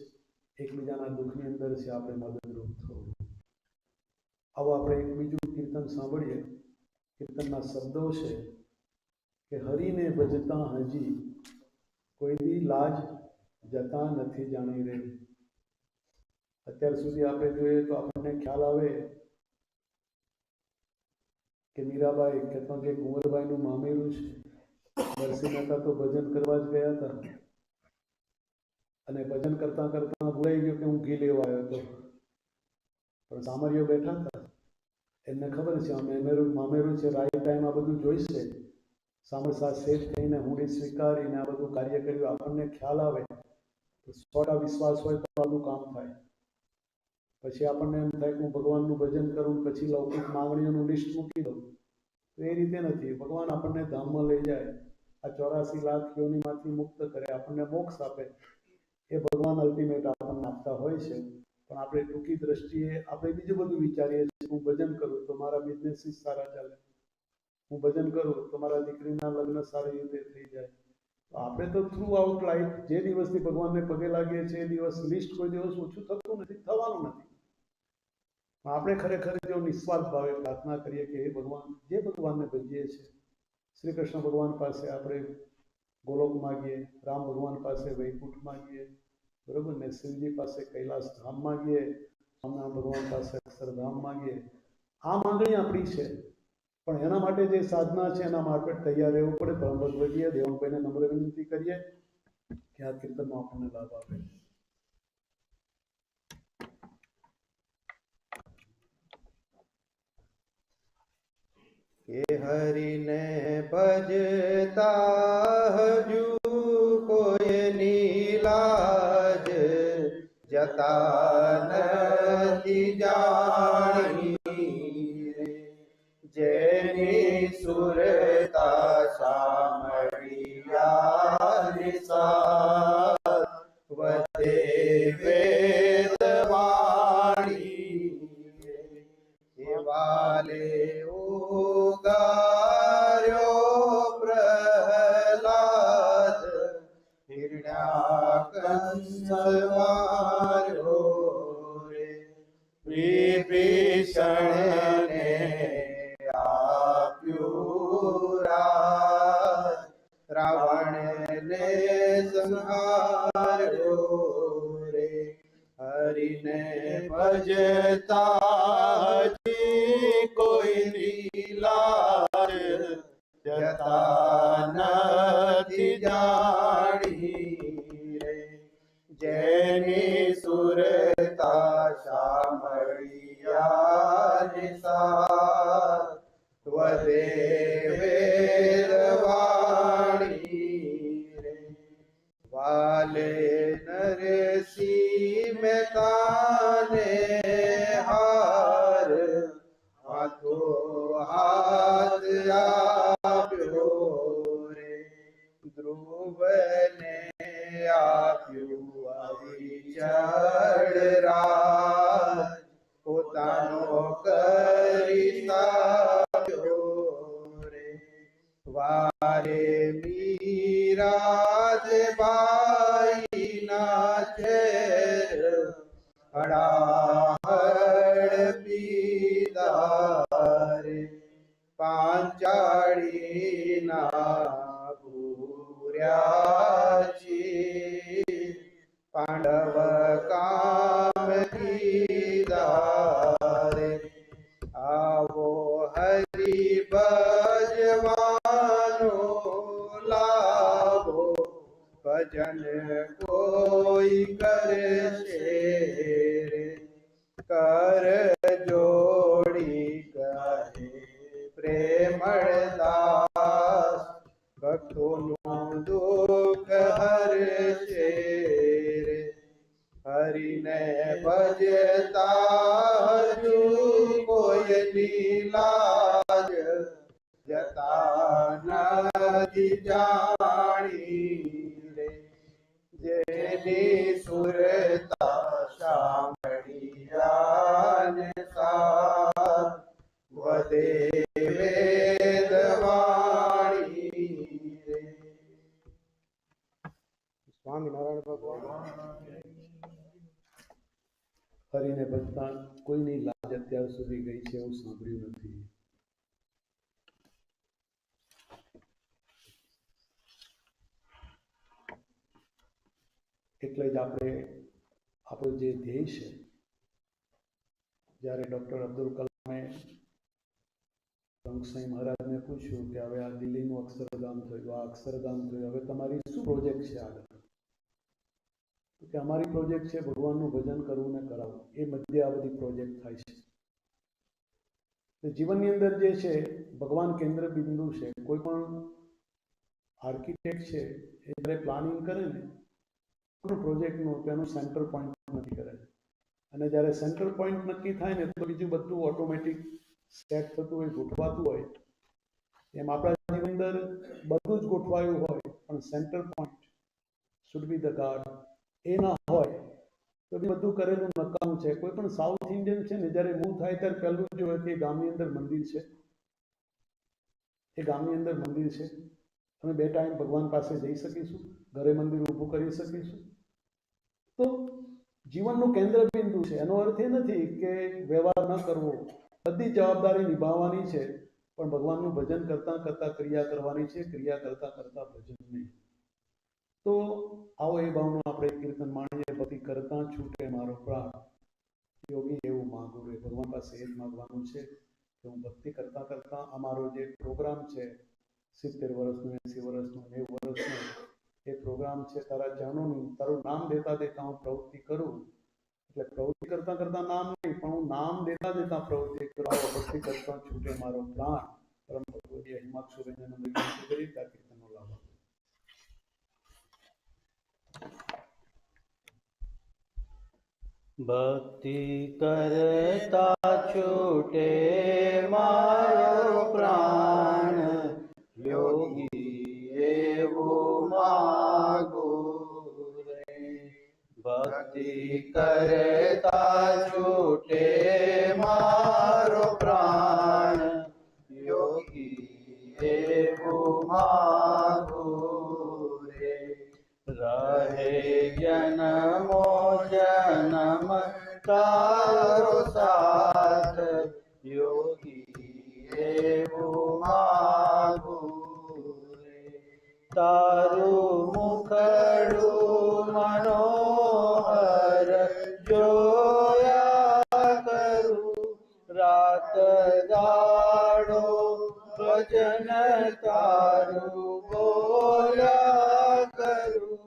એકબીજાના દુઃખની અંદર છે આપણે મદદરૂપ થવું. આવો આપણે એક બીજું કીર્તન સાંભળીએ. કીર્તનના શબ્દો છે કે હરિને ભજતા હજી કોઈ દી લાજ જતા નથી જાણી રે. અત્યાર સુધી આપણે જોઈએ તો આપણને ખ્યાલ આવે કે મીરાબાઈ કહેતા કે કુંવરબાઈનું મામેરું છે. નરસિંહ મહેતા તો ભજન કરવા જ ગયા હતા, અને ભજન કરતા કરતા ભૂલાઈ ગયો કે હું ઘી લેવા આવ્યો હતો. પણ સામરીઓ બેઠા હતા, એમને ખબર છે મામેરું છે, રાઈટ ટાઈમ આ બધું જોઈશે. સામરસા સેટ થઈને હુંડી સ્વીકારીને આ બધું કાર્ય કર્યું. આપણને ખ્યાલ આવે તો 100% વિશ્વાસ હોય તો આનું કામ થાય. પછી આપણને એમ થાય કે હું ભગવાનનું ભજન કરું, પછી લૌકિક માંગણીઓનું લિસ્ટ મૂકી દઉં. તો એ રીતે નથી. ભગવાન આપણને ધામમાં લઈ જાય, આ 84 લાખ યોનિમાંથી મુક્ત કરે, આપણને મોક્ષ આપે. એ ભગવાન અલ્ટિમેટ આપણને આપતા હોય છે. પણ આપણે ટૂંકી દ્રષ્ટિએ આપણે બીજું બધું વિચારીએ છીએ. હું ભજન કરું તો મારા બિઝનેસીસ સારા ચાલે, હું ભજન કરું તો મારા દીકરીના લગ્ન સારી રીતે થઈ જાય. તો આપણે તો થ્રુ આઉટ લાઈફ જે દિવસથી ભગવાનને પગે લાગીએ છીએ એ દિવસ લિસ્ટ કોઈ દિવસ ઓછું થતું નથી, થવાનું નથી. આપણે ખરેખર જો નિસ્વાર્થ ભાવે પ્રાર્થના કરીએ કે હે ભગવાન, જે ભગવાનને ભજીએ છીએ, શ્રી કૃષ્ણ ભગવાન પાસે આપણે ગોલોક માગીએ, રામ ભગવાન પાસે વૈકુંઠ માગીએ, બરોબર ને, શિવજી પાસે કૈલાસ ધામ માગીએ, સ્વામિનારાયણ ભગવાન પાસે અક્ષરધામ માગીએ. આ માંગણી આપણી છે, પણ એના માટે જે સાધના છે એના માટે તૈયાર રહેવું પડે. પરમ ભગવદીય દેવંગભાઈને નમ્ર વિનંતી કરીએ કે આ કીર્તનમાં આપણને લાભ આપે. કે હરિને ભજતા હજુ કોઈની લાજ જતા નથી જાણી રે. જેની સુરતા સાંભળ્યા નિસાર વધે વેદ વાણી વાલે ઉગાર્યો પ્રહલાદ હિરણ્યાકંસવાર્યો રે. વિભીષણને આપ્યું ભજતાજી કોઈની લાજ જતા નથી જાણી રે. જેની સુરતા સાંભળ્યા નિસાર વધે વેદવાણી રે. વાલે નરસિંહ મહેતાને હાર હાથો હાથ આપ્યો રે. ધ્રુવને આપ્યું અવિચળ રાજ પોતાનો કરી સાપ્યો રે. વારે મીરાજ બાઈના છેર હડાહડ પીધા રે. પાંચાળીના ભૂર્યા છે પાંડવ કામ કીધા રે. આવો હરિ ભજવાનો લાભો ભજન કોઈ કરશે રે. કર જોડી કહે પ્રેમદાસ ભક્તોનું દુઃખ હરશે રે. હરિને ભજતા હજુ કોઈની લાજ જતા નથી જાણી રે. જેની સુરતા સાંભળ્યા ને સાર વધે વેદવાણી રે. સ્વામિનારાયણ ભગવાન. હરિને ભજતા કોઈની લાજ અત્યાર સુધી ગઈ છે એવું સાંભળ્યું નથી. એટલે જ આપણે આપણું જે ધ્યેય છે, જ્યારે ડૉક્ટર અબ્દુલ કલામે રંગસાઈ મહારાજને પૂછ્યું કે હવે આ દિલ્હીનું અક્ષરધામ થયું, આ અક્ષરધામ થયું, હવે તમારી શું પ્રોજેક્ટ છે આગળ? કે અમારી પ્રોજેક્ટ છે ભગવાનનું ભજન કરવું ને કરાવવું. એ મધ્ય આ બધી પ્રોજેક્ટ થાય છે. તો જીવનની અંદર જે છે ભગવાન કેન્દ્ર બિંદુ છે. કોઈ પણ આર્કિટેક્ટ છે એ જ્યારે પ્લાનિંગ કરે ને પ્રોજેક્ટનું તેનું સેન્ટર પોઈન્ટ નક્કી કરે છે. અને જ્યારે સેન્ટર પોઈન્ટ નક્કી થાય ને તો બીજું બધું ઓટોમેટિક સેટ થતું હોય, ગોઠવાતું હોય. એમ આપણા જીવન અંદર બધું જ ગોઠવાયું હોય પણ centre point should be the god એ ના હોય તો બી બધું કરેલું નકામું છે. કોઈ પણ સાઉથ ઇન્ડિયન છે ને જ્યારે મૂવ થાય ત્યારે પહેલું જ હોય કે ગામની અંદર મંદિર છે, એ ગામની અંદર મંદિર છે, અમે 2 ટાઈમ ભગવાન પાસે જઈ શકીશું, ઘરે મંદિર ઊભું કરી શકીશું. તો જીવનનું કેન્દ્ર બિંદુ છે. એનો અર્થ એ નથી કે વ્યવહાર ન કરવો, બધી જવાબદારી નિભાવવાની છે, પણ ભગવાનનું ભજન કરતાં કરતાં ક્રિયા કરવાની છે, ક્રિયા કરતાં કરતાં ભજન નહીં. તો આવો એ ભાવનો આપણે કીર્તન માણીએ. ભક્તિ કરતાં છૂટે મારો પ્રાણ, યોગી એવું માગું રે. ભગવાન પાસે એ જ માગવાનું છે કે હું ભક્તિ કરતાં કરતાં અમારો જે પ્રોગ્રામ છે 70 વર્ષનો, 80 વર્ષનો, 90 વર્ષનો એ પ્રોગ્રામ છે, તારા ચરણોનું તારું નામ દેતા દેતા હું પ્રવૃત્તિ કરું. એટલે પ્રવૃત્તિ કરતાં કરતાં નામ નહીં, પણ હું નામ દેતા દેતા પ્રવૃત્તિ કરું. ભક્તિ કરતાં છૂટે મારો પ્રાણ. પરમ ભગવદીય હિમાક્ષુબેનનો વિનંતી કરી આ કીર્તનનો લાભ. ભક્તિ કરતા છૂટે મારો પ્રાણ, યોગી એવું માગું રે. ભક્તિ કરતા છૂટે મારો પ્રાણ, યોગી એવું માગું રે. રહે જન્મો જન્મ તારો સાથ, યોગી એવું માગું રે. તારું મુખડું મનોહર જોયા દાડો ભજન તારું બોલ્યા કરું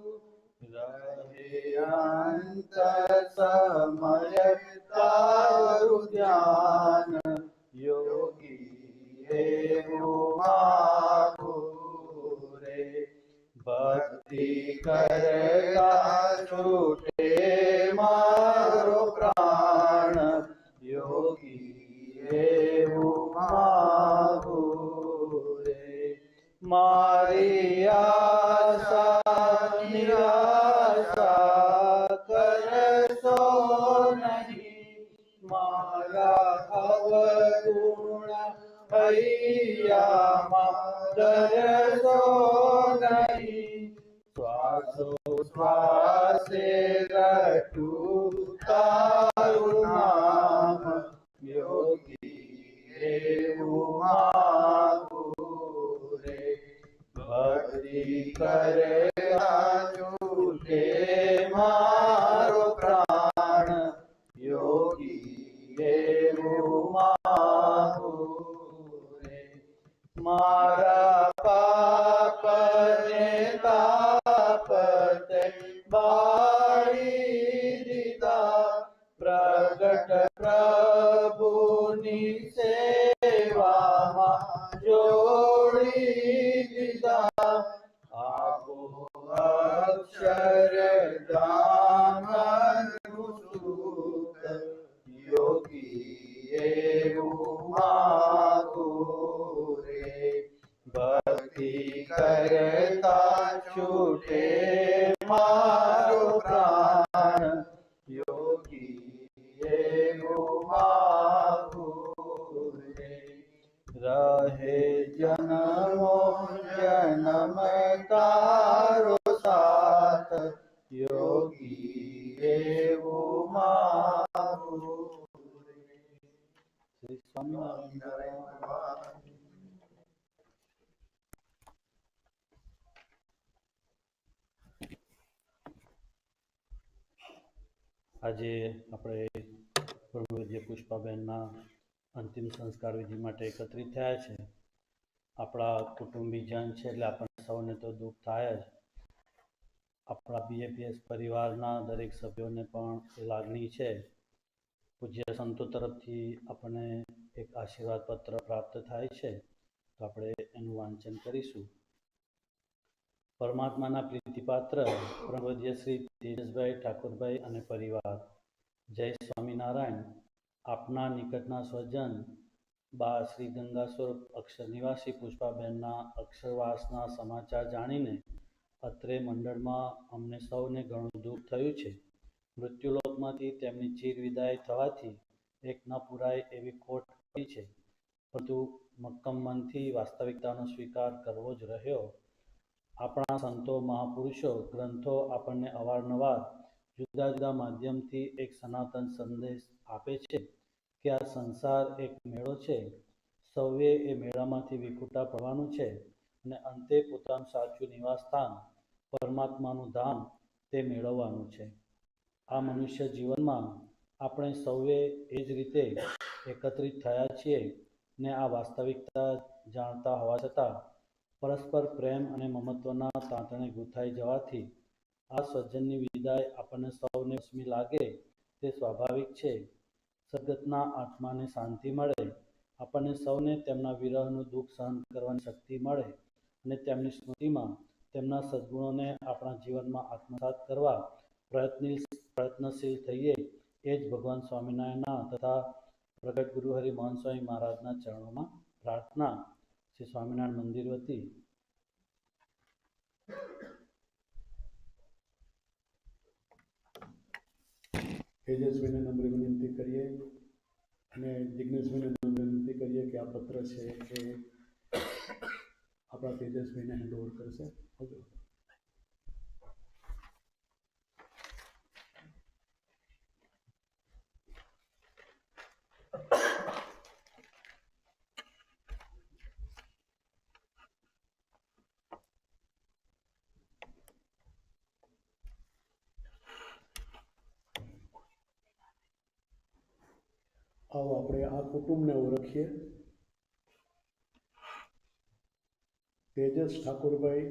રહે અંત સમય તારું ધ્યાન યોગી એવું માગું રે ભક્તિ કરતા છૂટે મારો પ્રાણ યોગી એવું માગું રે મારી આશા નિરાશા કરશો નહીં મારા અવગુણ હૈયામાં ધરશો નહીં શ્વાસો શ્વાસે રટું તારું નામ યોગી એવું માગું રે ભક્તિ કરે છૂટે મારો પ્રાણ યોગી એવું માગું રે મારા પાપ ને તાપ તે બાળી દીધા પ્રગટ પ્રભુની સેવામાં જોડી દીધા આપો અક્ષરધામનું સુખ યોગી એવું માગું રે ભક્તિ કરતા છૂટે મારો પ્રાણ યોગી એવું માગું રે રહે જન્મો જન્મ તારો સાથ યોગી એવું માગું રે શ્રી સ્વામિનારાયણ આજે આપણે પ્રભુ પુષ્પાબેનના અંતિમ સંસ્કાર વિધિ માટે એકત્રિત થયા છે. આપણા કુટુંબીજન છે એટલે આપણને સૌને તો દુઃખ થાય જ. આપણા બીએપીએસ પરિવારના દરેક સભ્યોને પણ એ લાગણી છે. પૂજ્ય સંતો તરફથી આપણને એક આશીર્વાદ પત્ર પ્રાપ્ત થાય છે, તો આપણે એનું વાંચન કરીશું. પરમાત્માના પ્રીતિપાત્ર પ્રભુદ્ય શ્રી તેજસભાઈ ઠાકોરભાઈ અને પરિવાર, જય સ્વામિનારાયણ. આપના નિકટના સ્વજન બા શ્રી ગંગાસ્વર અક્ષર નિવાસી પુષ્પાબેનના અક્ષરવાસના સમાચાર જાણીને અત્રે મંડળમાં અમને સૌને ઘણું દુઃખ થયું છે. મૃત્યુલોકમાંથી તેમની ચીર વિદાય થવાથી એક ન પૂરાય એવી ખોટ પડી છે, પરંતુ મક્કમ મનથી વાસ્તવિકતાનો સ્વીકાર કરવો જ રહ્યો. આપણા સંતો મહાપુરુષો ગ્રંથો આપણને અવારનવાર જુદા જુદા માધ્યમથી એક સનાતન સંદેશ આપે છે કે આ સંસાર એક મેળો છે. સૌએ એ મેળામાંથી વિખૂટા પડવાનું છે અને અંતે પોતાનું સાચું નિવાસ સ્થાન પરમાત્માનું ધામ તે મેળવવાનું છે. આ મનુષ્ય જીવનમાં આપણે સૌએ એ જ રીતે એકત્રિત થયા છીએ ને આ વાસ્તવિકતા જાણતા હોવા છતાં પરસ્પર પ્રેમ અને મમત્વના તાંતણે ગૂંથાઈ જવાથી આ સજ્જનની વિદાય આપણને સૌને સ્મી લાગે તે સ્વાભાવિક છે. સદગતના આત્માને શાંતિ મળે, આપણને સૌને તેમના વિરહનું દુઃખ સહન કરવાની શક્તિ મળે અને તેમની સ્મૃતિમાં તેમના સદ્ગુણોને આપણા જીવનમાં આત્મસાત કરવા પ્રયત્નશીલ થઈએ, એ જ ભગવાન સ્વામિનારાયણના તથા પ્રગટ ગુરુ હરિ મહંત સ્વામી મહારાજના ચરણોમાં પ્રાર્થના. શ્રી સ્વામિનારાયણ મંદિર વતી તેજસ્વીને નમ્ર વિનંતી કરીએ અને જિજ્ઞેશભાઈને નમ્ર વિનંતી કરીએ કે આ પત્ર છે એ આપણા તેજસ્વીને હેન્ડઓવર કરશે. ઓકે. આવો આપણે આ કુટુંબને ઓળખીએ. તેજસ ઠાકોરભાઈ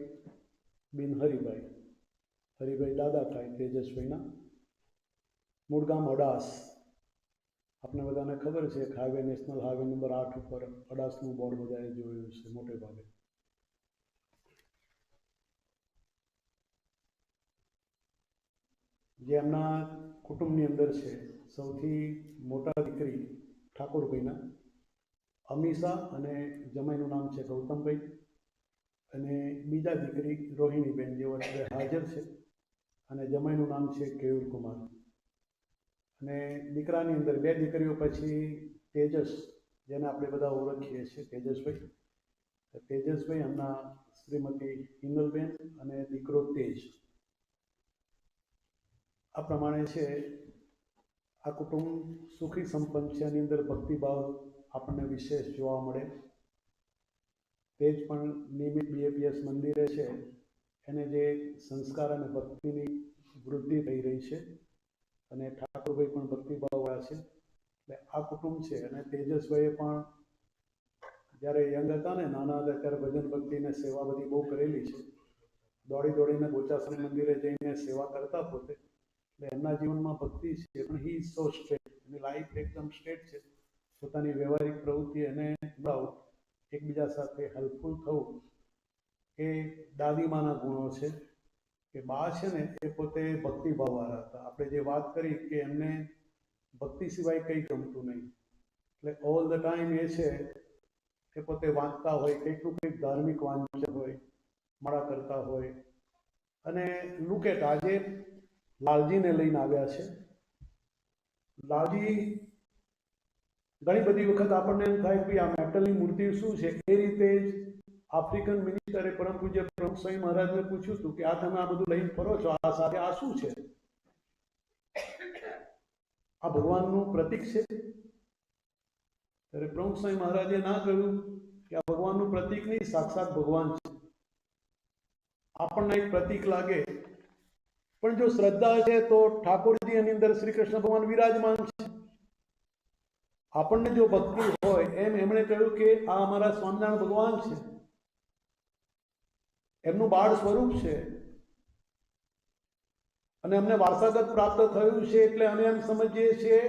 બિન હરિભાઈ. હરિભાઈ દાદા થાય તેજસભાઈના. મૂળ ગામ અડાસ. આપને બધાને ખબર છે કે હાઈવે નેશનલ હાઈવે નંબર 8 ઉપર અડાસનું બોર્ડ બધાએ જોયું છે મોટે ભાગે. જે એમના કુટુંબની અંદર છે સૌથી મોટા દીકરી ઠાકોરભાઈના અમીષા અને જમાઈનું નામ છે ગૌતમભાઈ, અને બીજા દીકરી રોહિણીબેન જેઓ અત્યારે હાજર છે, અને જમાઈનું નામ છે કેયુર કુમાર. અને દીકરાની અંદર બે દીકરીઓ પછી તેજસ, જેને આપણે બધા ઓળખીએ છીએ તેજસભાઈ. તેજસભાઈ એમના શ્રીમતી હિનલબેન અને દીકરો તેજ. આ પ્રમાણે છે આ કુટુંબ સુખી સંપન્ન છે. એની અંદર ભક્તિભાવ આપણને વિશેષ જોવા મળે. તેજ પણ નિયમિત BAPS મંદિરે છે, એને જે સંસ્કાર અને ભક્તિની વૃદ્ધિ થઈ રહી છે, અને ઠાકોરભાઈ પણ ભક્તિભાવવાળા છે. એટલે આ કુટુંબ છે. અને તેજસભાઈએ પણ જ્યારે યંગ હતા ને, નાના હતા ત્યારે ભજન ભક્તિને સેવા બધી બહુ કરેલી છે. દોડી દોડીને બોચાસણ મંદિરે જઈને સેવા કરતા પોતે. એટલે એમના જીવનમાં ભક્તિ છે, પણ he is so straight. Any life એકદમ સ્ટ્રેટ છે. પોતાની વ્યવહારિક પ્રવૃત્તિ અને એકબીજા સાથે હેલ્પફુલ થવું એ દાદીમાના ગુણો છે. કે બા છે ને એ પોતે ભક્તિભાવવાળા હતા. આપણે જે વાત કરી કે એમને ભક્તિ સિવાય કંઈ ગમતું નહીં. એટલે ઓલ ધ ટાઈમ એ છે કે પોતે વાંચતા હોય, કંઈકનું કંઈક ધાર્મિક વાંચન હોય, માળા કરતા હોય. અને લુક એટ, આજે લાલજીને લઈને આવ્યા છે. લાલજી ઘણી બધી વખત આપણને એમ થાય કે આ મેટલની મૂર્તિ શું છે. એ રીતે જ આફ્રિકન મિનિસ્ટરે પરમ પૂજ્ય પ્રમુખ સ્વામી મહારાજને પૂછ્યું હતું કે આ તમે આ બધું લઈને ફરો છો, આ સાથે આ શું છે? આ ભગવાનનું પ્રતીક છે? ત્યારે પ્રમુખ સ્વામી મહારાજે ના કહ્યું કે આ ભગવાનનું પ્રતીક નહીં, સાક્ષાત ભગવાન છે. આપણને એક પ્રતીક લાગે, પણ જો શ્રદ્ધા છે તો ઠાકોરજી એની અંદર શ્રી કૃષ્ણ ભગવાન વિરાજમાન છે. આપણને જો ભક્તિ હોય, એમ એમણે કહ્યું કે આ અમારા સ્વામિનારાયણ ભગવાન છે, એમનું બાળ સ્વરૂપ છે, અને અમને વારસાગત પ્રાપ્ત થયું છે. એટલે અમે એમ સમજીએ છીએ,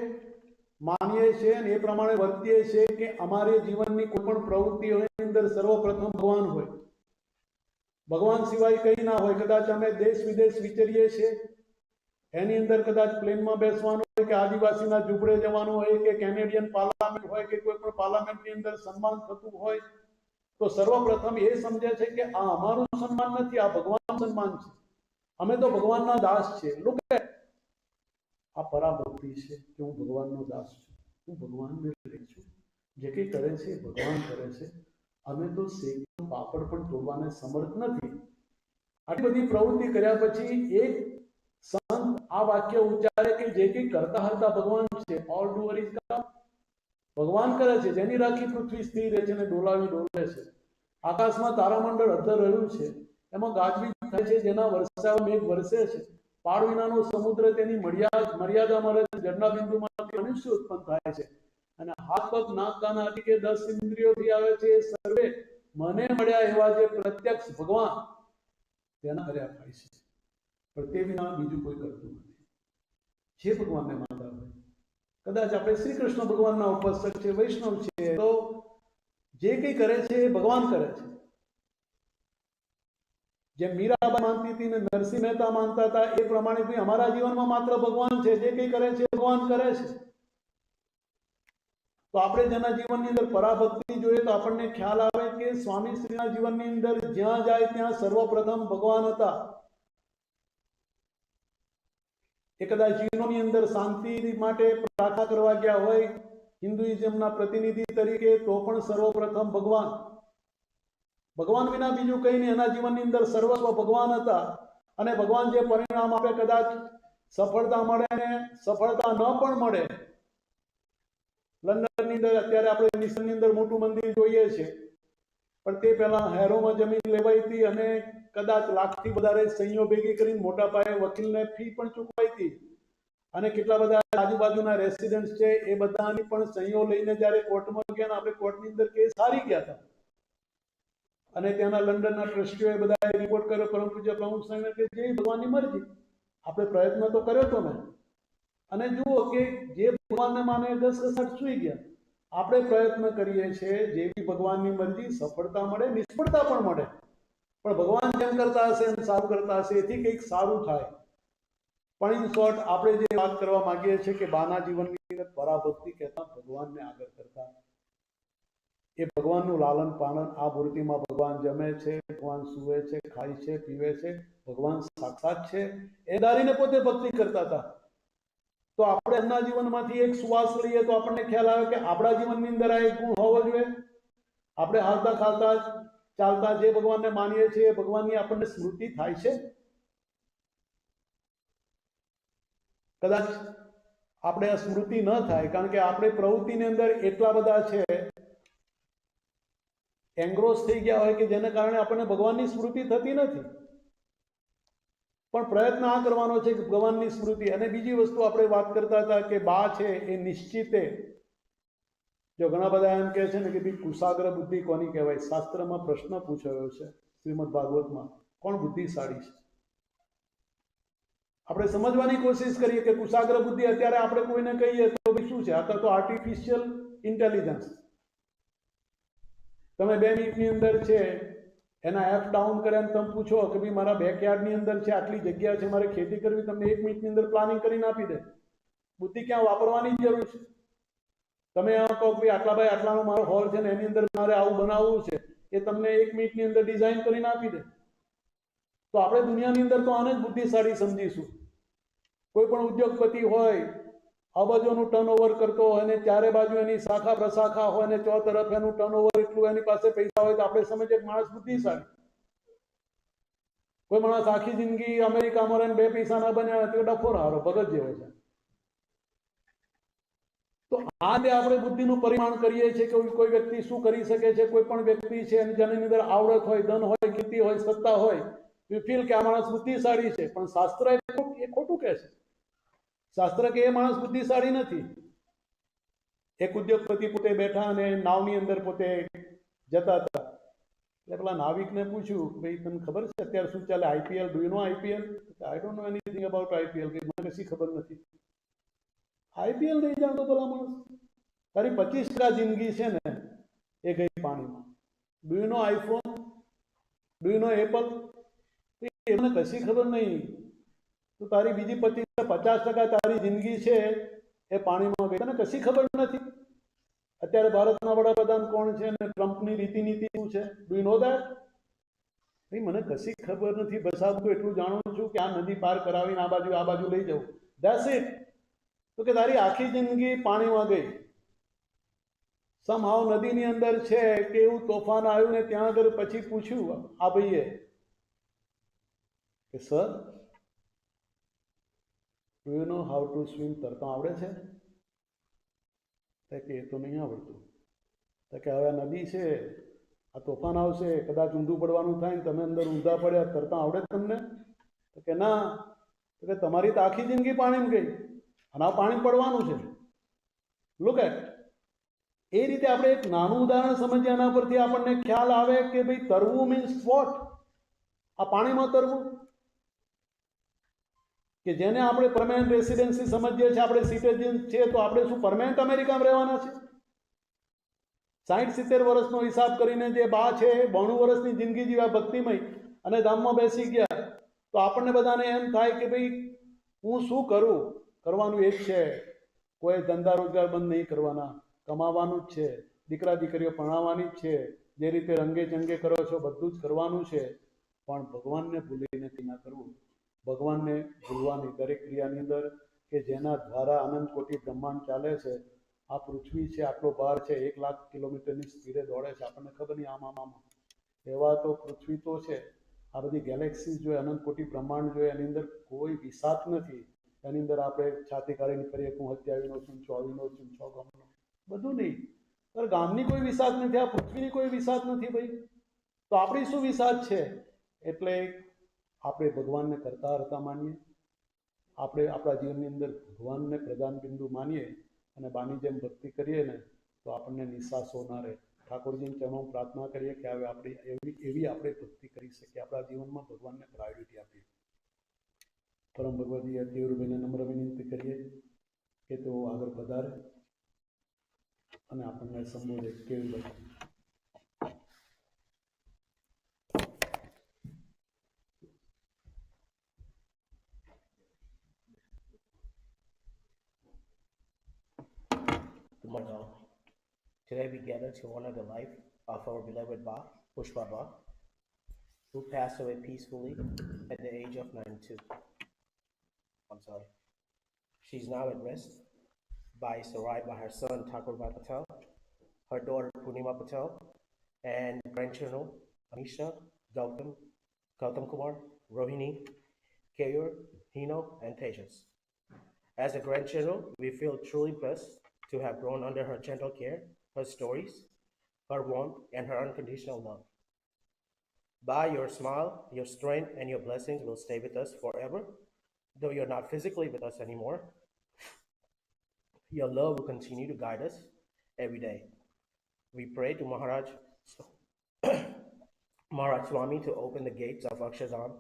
માનીએ છીએ, અને એ પ્રમાણે વર્તીએ છીએ કે અમારે જીવનની કોઈ પણ પ્રવૃત્તિ હોય એની અંદર સર્વપ્રથમ ભગવાન હોય. ભગવાન સિવાય કંઈ ના હોય. કદાચ અમે દેશ વિદેશ વિચરીએ છીએ, એની અંદર કદાચ પ્લેનમાં બેસવાનું હોય, કે આદિવાસીના ઝૂંપડે જવાનું હોય, કે કેનેડિયન પાર્લામેન્ટ હોય, કે કોઈ પણ પાર્લામેન્ટની અંદર સન્માન થતું હોય, તો સર્વપ્રથમ એ સમજે છે કે આ અમારું સન્માન નથી, આ ભગવાનનું સન્માન છે. અમે તો ભગવાનના દાસ છીએ. લુક એટ, આ પરાભક્તિ છે કે હું ભગવાનનો દાસ છું, હું ભગવાનને લઈ છું. જે કંઈ કરે છે ભગવાન કરે છે. અમે તો શેકનો પાપડ પણ તોડવાને સમર્થ નથી. આટલી બધી પ્રવૃત્તિ કર્યા પછી એક સંત આ વાક્ય ઉચ્ચારે કે જે કંઈ કરતા હતા ભગવાન છે. All doer is God. ભગવાન કરે છે. જેની રાખી પૃથ્વી સ્થિર રહે છે અને ડોલાવી ડોલે છે. આકાશમાં તારામંડળ અધર રહ્યું છે, એમાં ગાજવીજ થાય છે, જેના વરસાદ મેઘ વરસે છે. પાળ વિનાનો સમુદ્ર તેની મર્યાદામાં રહે છે. જળના બિંદુમાંથી મનુષ્ય ઉત્પન્ન થાય છે. અને હાથ પગ નાક કાન આદિ કે 10 ઇન્દ્રિયોથી આવે છે. એ સર્વે મને મળ્યા એવા જે પ્રત્યક્ષ ભગવાન, તેના કર્યા થાય છે. પણ તે વિના બીજું કોઈ કરતું નથી. જે ભગવાનને માનતા હોય, કદાચ આપણે શ્રી કૃષ્ણ ભગવાનના ઉપાસક છે, વૈષ્ણવ છે, તો જે કંઈ કરે છે એ ભગવાન કરે છે. જેમ મીરાબા માનતી હતી ને નરસિંહ મહેતા માનતા હતા, એ પ્રમાણે ભાઈ અમારા જીવનમાં માત્ર ભગવાન છે. જે કંઈ કરે છે ભગવાન કરે છે. તો આપણે જેના જીવનની અંદર પરાભક્તિ જોઈએ તો આપણને ખ્યાલ આવે કે સ્વામી શ્રીના જીવનની અંદર જ્યાં જાય ત્યાં સર્વપ્રથમ ભગવાન હતા. એ કદાચ યુનોની અંદર શાંતિ માટે પ્રાર્થના કરવા ગયા હોય હિન્દુઇઝમના પ્રતિનિધિ તરીકે, તો પણ સર્વપ્રથમ ભગવાન. ભગવાન વિના બીજું કંઈ નહીં. એના જીવનની અંદર સર્વસ્વ ભગવાન હતા. અને ભગવાન જે પરિણામ આપે, કદાચ સફળતા મળે ને સફળતા ન પણ મળે. લંડનની અંદર અત્યારે આપણે મિશનની અંદર મોટું મંદિર જોઈએ છે, પણ તે પહેલા હેરોમાં જમીન લેવાઈ હતી, અને કદાચ લાખથી વધારે સહીઓ ભેગી કરીને મોટા પાયે વકીલને ફી પણ ચૂકવાઈ હતી. અને કેટલા બધા આજુબાજુના રેસિડેન્ટ્સ છે એ બધાની પણ સહીઓ લઈને જ્યારે કોર્ટમાં ગયા ને આપણે કોર્ટની અંદર કેસ હારી ગયા હતા અને ત્યાંના લંડનના ટ્રસ્ટીઓએ બધાએ રિપોર્ટ કર્યો પરમ પૂજ્ય પ્રમુખ સાહેબે કે જે ભગવાનની મરજી, આપણે પ્રયત્ન તો કર્યો હતો ને. અને જુઓ કે જે ભગવાનને માને ઘસઘસાટ સૂઈ ગયા. આપણે પ્રયત્ન કરીએ છીએ જેવી ભગવાનની મરજી, સફળતા મળે, નિષ્ફળતા પણ મળે, પણ ભગવાન જેમ કરતા હશે એમ સારું કરતા હશે, એથી કંઈક સારું થાય. પણ ઇન શોર્ટ આપણે જે વાત કરવા માંગીએ છીએ કે બાના જીવનની અંદર પરાભક્તિ કહેતા ભગવાનને આગળ કરતા, એ ભગવાનનું લાલન પાલન. આ મૂર્તિમાં ભગવાન જમે છે, ભગવાન સૂવે છે, ખાય છે, પીવે છે, ભગવાન સાક્ષાત છે એ ધારીને પોતે ભક્તિ કરતા હતા. તો આપણે એમના જીવનમાંથી એક સુવાસ લઈએ તો આપણને ખ્યાલ આવે કે આપણા જીવનની અંદર આ એક ગુણ હોવો જોઈએ. આપણે હાલતા ખાલતા ચાલતા જે ભગવાનને માનીએ છીએ એ ભગવાનની આપણને સ્મૃતિ થાય છે. કદાચ આપણે આ સ્મૃતિ ન થાય કારણ કે આપણે પ્રવૃત્તિની અંદર એટલા બધા છે એંગ્રોસ થઈ ગયા હોય કે જેને કારણે આપણને ભગવાનની સ્મૃતિ થતી નથી. પણ પ્રયત્ન આ કરવાનો છે કે ભગવાનની સ્મૃતિ. અને બીજી વસ્તુ આપણે વાત કરતા હતા કે બા છે એ નિશ્ચિતે, જો ઘણા બધા એમ કહે છે ને કે ભાઈ કુશાગ્ર બુદ્ધિ કોની કહેવાય, શાસ્ત્રમાં પ્રશ્ન પૂછાયો છે શ્રીમદ ભાગવતમાં, કોણ બુદ્ધિશાળી છે. આપણે સમજવાની કોશિશ કરીએ કે કુશાગ્ર બુદ્ધિ અત્યારે આપણે કોઈને કહીએ તો ભાઈ શું છે, આ તો આર્ટિફિશિયલ ઇન્ટેલિજન્સ. તમે 2 મિનિટની અંદર છે એના એપ ડાઉન કર્યા તમે પૂછો કે ભાઈ મારા બેકયાર્ડની અંદર છે આટલી જગ્યા છે, મારે ખેતી કરવી, તમને 1 મિનિટની અંદર પ્લાનિંગ કરીને આપી દે. બુદ્ધિ ક્યાં વાપરવાની જરૂર છે? તમે કહો કે ભાઈ આટલાનો મારો હોલ છે ને એની અંદર મારે આવું બનાવવું છે, એ તમને 1 મિનિટની અંદર ડિઝાઇન કરીને આપી દે. તો આપણે દુનિયાની અંદર તો આને જ બુદ્ધિશાળી સમજીશું. કોઈ પણ ઉદ્યોગપતિ હોય, અબજોનું ટર્નઓવર કરતો હોય અને ચારે બાજુ એની શાખા પ્રશાખા હોય અને ચો તરફ એનું ટર્નઓવર એટલું એની પાસે પૈસા હોય તો આપણે સમજીએ કે માણસ બુદ્ધિશાળી. કોઈ માણસ આખી જિંદગી અમેરિકામાં રહીને 2 પૈસા ના બન્યા તો ડફોર હારો ભગત જેવો છે. તો આ જે આપણે બુદ્ધિનું પરિમાણ કરીએ છીએ કે કોઈ વ્યક્તિ શું કરી શકે છે, કોઈ પણ વ્યક્તિ છે જેની અંદર આવડત હોય, ધન હોય, કીર્તિ હોય, સત્તા હોય, યુ ફીલ કે આ માણસ બુદ્ધિશાળી છે. પણ શાસ્ત્ર એ ખોટું કહે છે. શાસ્ત્ર કે એ માણસ બુદ્ધિશાળી નથી. એક ઉદ્યોગપતિ પોતે બેઠા અને નાવની અંદર પોતે જતા હતા એટલે પેલા નાવિકને પૂછ્યું, ભાઈ તમને ખબર છે અત્યારે શું ચાલે, IPL, do you know IPL? I don't know anything about IPL. મને કશી ખબર નથી. આઈપીએલ નહીં જાણતો પેલા માણસ? તારી 25% જિંદગી છે ને એ ગઈ પાણીમાં. Do you know iPhone? Do you know Apple? મને કશી ખબર નહીં. તો તારી બીજી 50% તારી જિંદગી છે એ પાણીમાં ગઈ, તને કશી ખબર નથી. અત્યારે ભારતના વડાપ્રધાન કોણ છે ને ટ્રમ્પની રીતિ શું છે? Do you know that? ભાઈ મને કશી ખબર નથી, બસ આ બધું એટલું જાણું છું કે આ નદી પાર કરાવીને આ બાજુ લઈ જવું, ધેટ્સ ઇટ. તો કે તારી આખી જિંદગી પાણીમાં ગઈ. સમહાવ નદીની અંદર છે કે એવું તોફાન આવ્યું ને ત્યાં આગળ પછી પૂછ્યું આ ભાઈએ કે sir, do you know how to swim? તરતા આવડે છે? કે એ તો નહીં આવડતું. તો કે હવે નદી છે, આ તોફાન આવશે, કદાચ ઊંધું પડવાનું થાય ને તમે અંદર ઊંધા પડ્યા, તરતા આવડે તમને? તો કે ના. તો કે તમારી તો આખી જિંદગી પાણીમાં ગઈ અને આ પાણી પડવાનું છે. Look at. એ રીતે આપણે એક નાનું ઉદાહરણ સમજીએ, એના પરથી આપણને ખ્યાલ આવે કે ભાઈ તરવું મીન્સ વોટ? આ પાણીમાં તરવું કે જેને આપણે પરમેનન્ટ રેસિડેન્સી સમજીએ છીએ, આપણે સિટીઝન છે, તો આપણે શું પરમેનન્ટ અમેરિકામાં રહેવાના છે? 60-70 વર્ષનો હિસાબ કરીને જે બા છે 92 વર્ષની જિંદગી જીવ્યા ભક્તિમય અને ધામમાં બેસી ગયા, તો આપણને બધાને એમ થાય કે ભાઈ હું શું કરું? કરવાનું એ જ છે, કોઈ ધંધા રોજગાર બંધ નહીં કરવાના, કમાવાનું જ છે, દીકરા દીકરીઓ ભણાવવાની જ છે, જે રીતે રંગે ચંગે કરો છો બધું જ કરવાનું છે, પણ ભગવાનને ભૂલીને ના કરવું. ભગવાનને ભૂલવાની દરેક ક્રિયાની અંદર કે જેના દ્વારા અનંત કોટી બ્રહ્માંડ ચાલે છે. આ પૃથ્વી છે, આટલો ભાર છે, 1 લાખ કિલોમીટરની સ્પીડે દોડે છે, આપણને ખબર નહીં આમાં. એવા તો પૃથ્વી તો છે, આ બધી ગેલેક્સીઝ જોઈએ, અનંત કોટી બ્રહ્માંડ જોઈએ, એની અંદર કોઈ વિસાત નથી. એની અંદર આપણે છાતી કાઢીને કરીએ હું 27નો છું, 24નો છું, 6 ગામનો, બધું નહીં. પણ ગામની કોઈ વિસાત નથી, આ પૃથ્વીની કોઈ વિસાત નથી ભાઈ. તો આપણી શું વિસાત છે? એટલે આપણે ભગવાનને કરતા હરતા માનીએ આપણે આપણા જીવનની અંદર ભગવાનને પ્રધાન બિંદુ માનીએ અને બાની જેમ ભક્તિ કરીએ ને તો આપણને નિશાસો ના રહે. ઠાકોરજીને ચરણોમાં પ્રાર્થના કરીએ કે હવે આપણી એવી આપણે ભક્તિ કરી શકીએ, આપણા જીવનમાં ભગવાનને પ્રાયોરિટી આપીએ. પરમ ભગવદીય દેવરૂપીને નમ્ર વિનંતી કરીએ કે તેઓ આગળ પધારે અને આપણને સંબોધે કેવી ભક્તિ. Good morning, all. Today we gather to honor the life of our beloved Ba, Pushpa Ba, who passed away peacefully at the age of 92. She's now at rest, survived by her son Thakur Bhai Patel, her daughter Purnima Patel, and grandchildren Anisha, Gautam Kumar, Rohini, Kayur, Hino, and Tejas. As a grandchildren, we feel truly blessed to have grown under her gentle care, her stories, her warmth, and her unconditional love. By your smile, your strength, and your blessings will stay with us forever. Though you're not physically with us anymore, your love will continue to guide us every day. We pray to Maharaj Swami to open the gates of Akshardham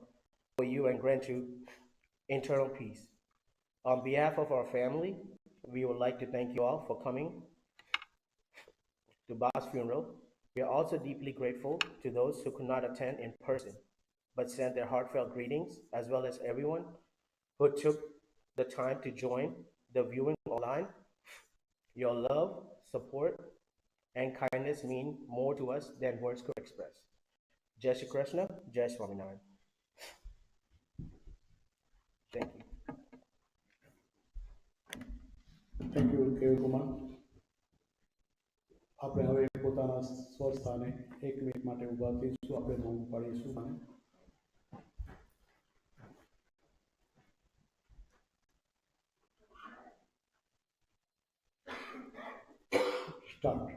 for you and grant you internal peace. On behalf of our family, we would like to thank you all for coming to Ba's funeral. We are also deeply grateful to those who could not attend in person, but sent their heartfelt greetings, as well as everyone who took the time to join the viewing online. Your love, support, and kindness mean more to us than words could express. Jai Shri Krishna, Jai Swaminarayan. Thank you. Thank you કેવી કુમાર. આપણે હવે પોતાના સ્વસ્થાને 1 minute માટે ઊભા થઈશું, આપણે મૌન પાડીશું અને સ્ટાર્ટ.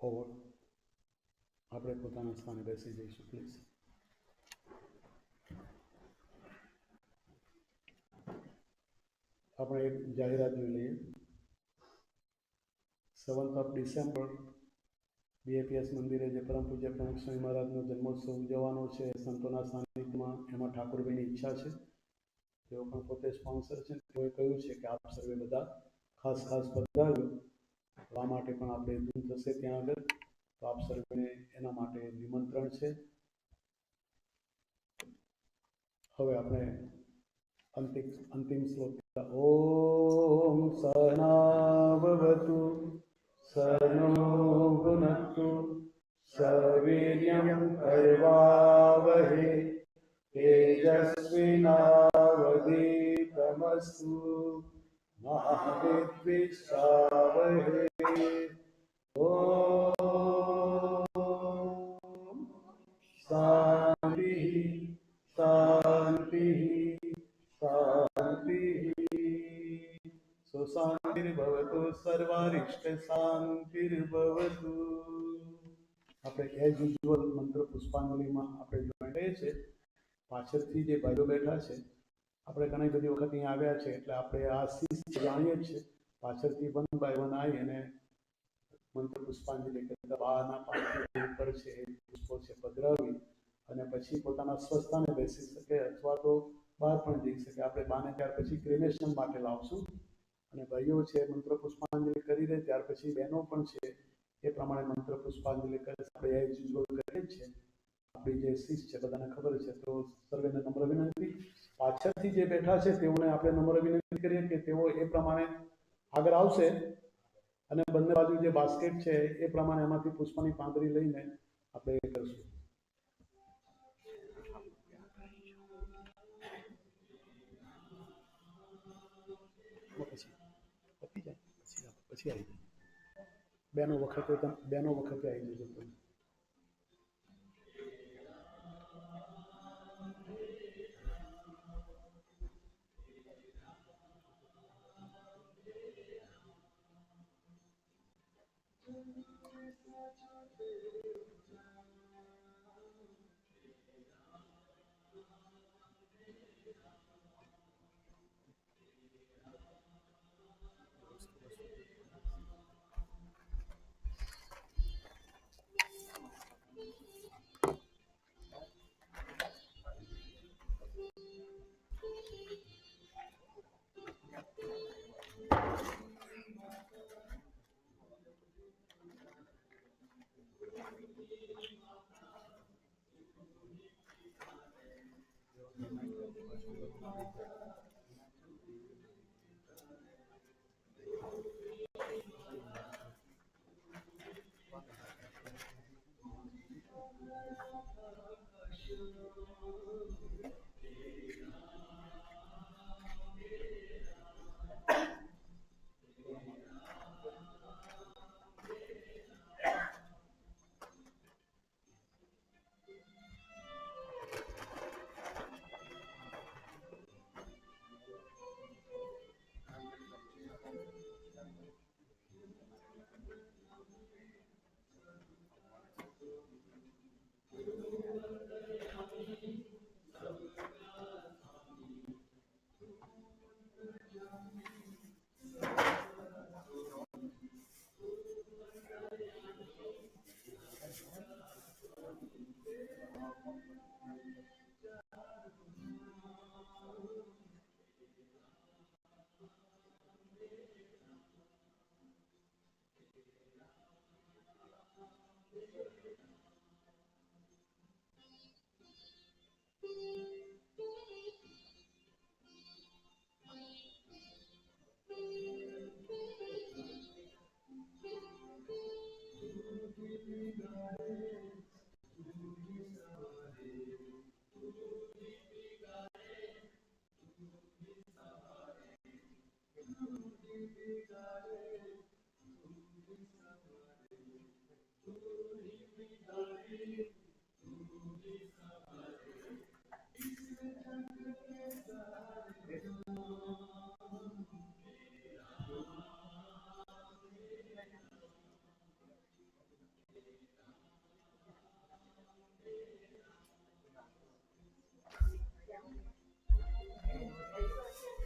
ઓવર. આપણે પોતાના સ્થાને બેસી જઈશું પ્લીઝ. આપણે એક જાહેરાત જોઈ લઈએ. 7th of December BAPS મંદિરે જે પરમ પૂજ્ય પ્રમુખ સ્વામી મહારાજનો જન્મોત્સવ ઉજવવાનો છે સંતોના સાનિધ્યમાં, એમાં ઠાકોરભાઈની ઈચ્છા છે, તેઓ પણ પોતે સ્પોન્સર છે. તેઓએ કહ્યું છે કે આપ સર્વે બધા ખાસ પધારજો. આ માટે પણ આપણે ધૂમ થશે ત્યાં આગળ, તો આપ સર્વેને એના માટે નિમંત્રણ છે. હવે આપણે અંતિમ શ્લોક. ઓમ સહનાવવતુ સહનો ભુનક્તુ સવીર્યં કર્વાવહે તેજસ્વિનાવધીતમસ્તુ મા વિદ્વિષાવહે. ઓમ શાંતિ શાંતિ શાંતિ. સો શાંતિર્ભવતુ સર્વારિષ્ટ શાંતિર્ભવતુ. આપણે એઝ યુઝ્યુઅલ મંત્ર પુષ્પાંજલિમાં આપણે જોઈન રહીએ છીએ. પાછળથી જે ભાઈઓ બેઠા છે, આપણે ઘણી બધી વખત અહીંયા આવ્યા છે એટલે આપણે આ શિસ્ત જાણીએ છીએ. પાછળથી 1 by 1 આવી અને મંત્ર પુષ્પાંજલિ કરતા બાના પાછળ ઉપર છે એ પુષ્પો છે પધરાવી અને પછી પોતાના સ્વસ્થાને બેસી શકે અથવા તો બહાર પણ જઈ શકે. આપણે બાને ત્યાર પછી ક્રિમેશન માટે લાવશું અને ભાઈઓ છે મંત્ર પુષ્પાંજલિ કરી દે, ત્યાર પછી બહેનો પણ છે એ પ્રમાણે મંત્ર પુષ્પાંજલિ કરે. આપણે એ યુઝ્યુઅલ કરીએ છીએ. આપણી જે શિસ્ત છે બધાને ખબર છે. તો સર્વેને નમ્ર વિનંતી પાછળથી જે બેઠા છે તેઓને આપણે નમ્ર વિનંતી કરીએ કે તેઓ એ પ્રમાણે આગળ આવશે અને બંને બાજુ જે બાસ્કેટ છે એ પ્રમાણે એમાંથી પુષ્પની પાંદડી લઈને આપણે એ કરશું. પછી આવી જાય બેનો વખતે આવી જજો તમે.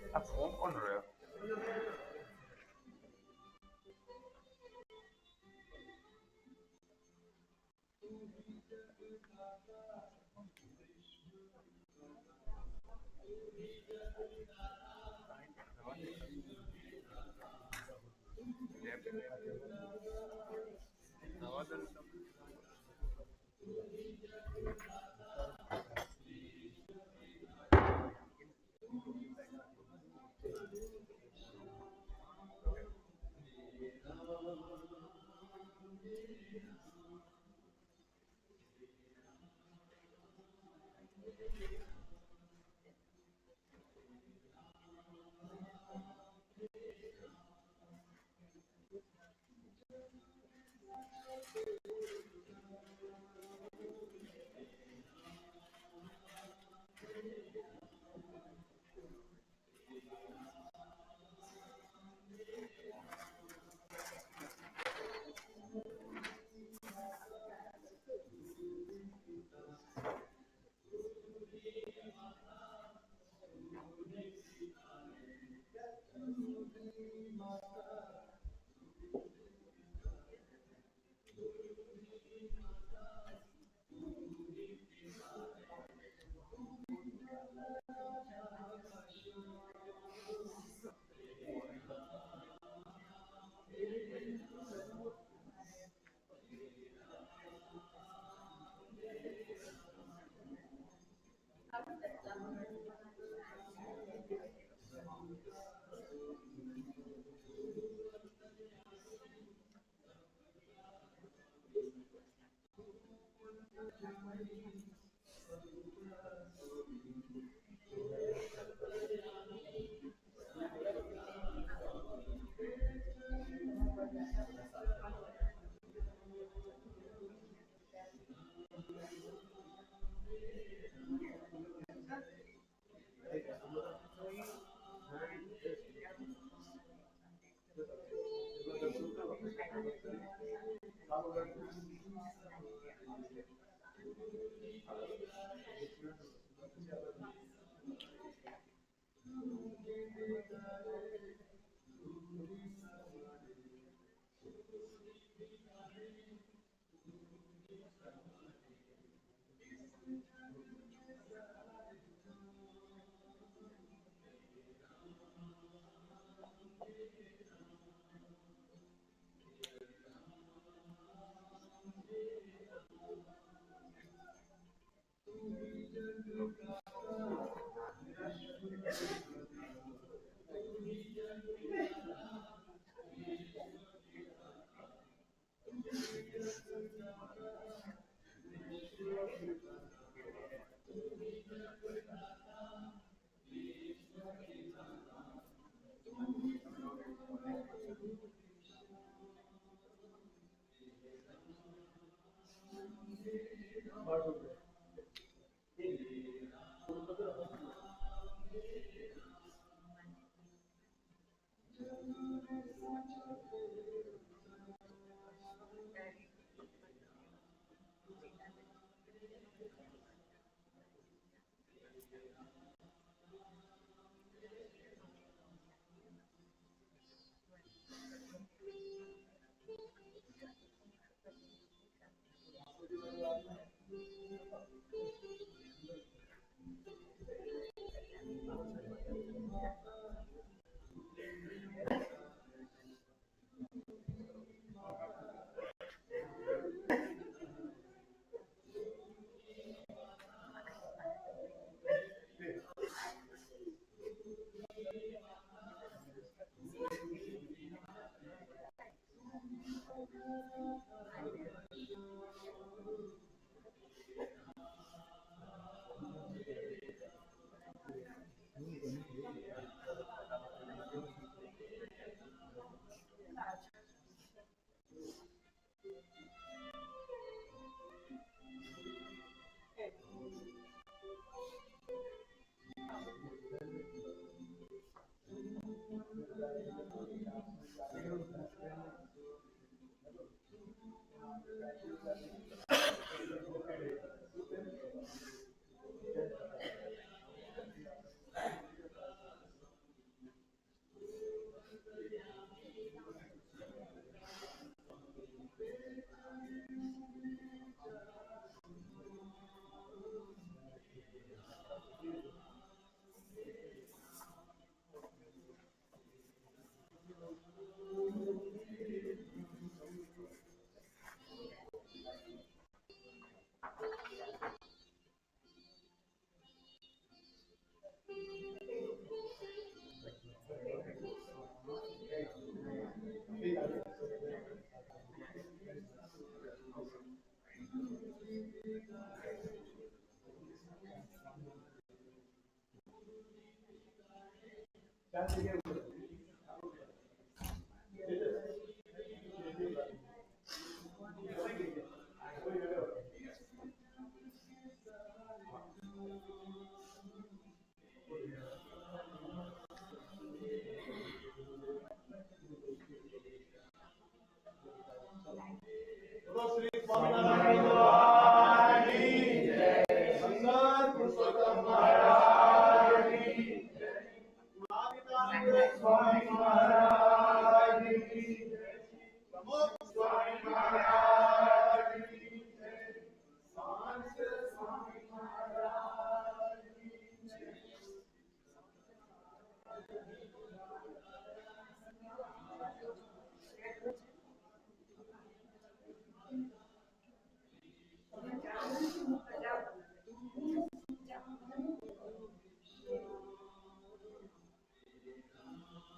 આ ફોન કોણ રહ્યો?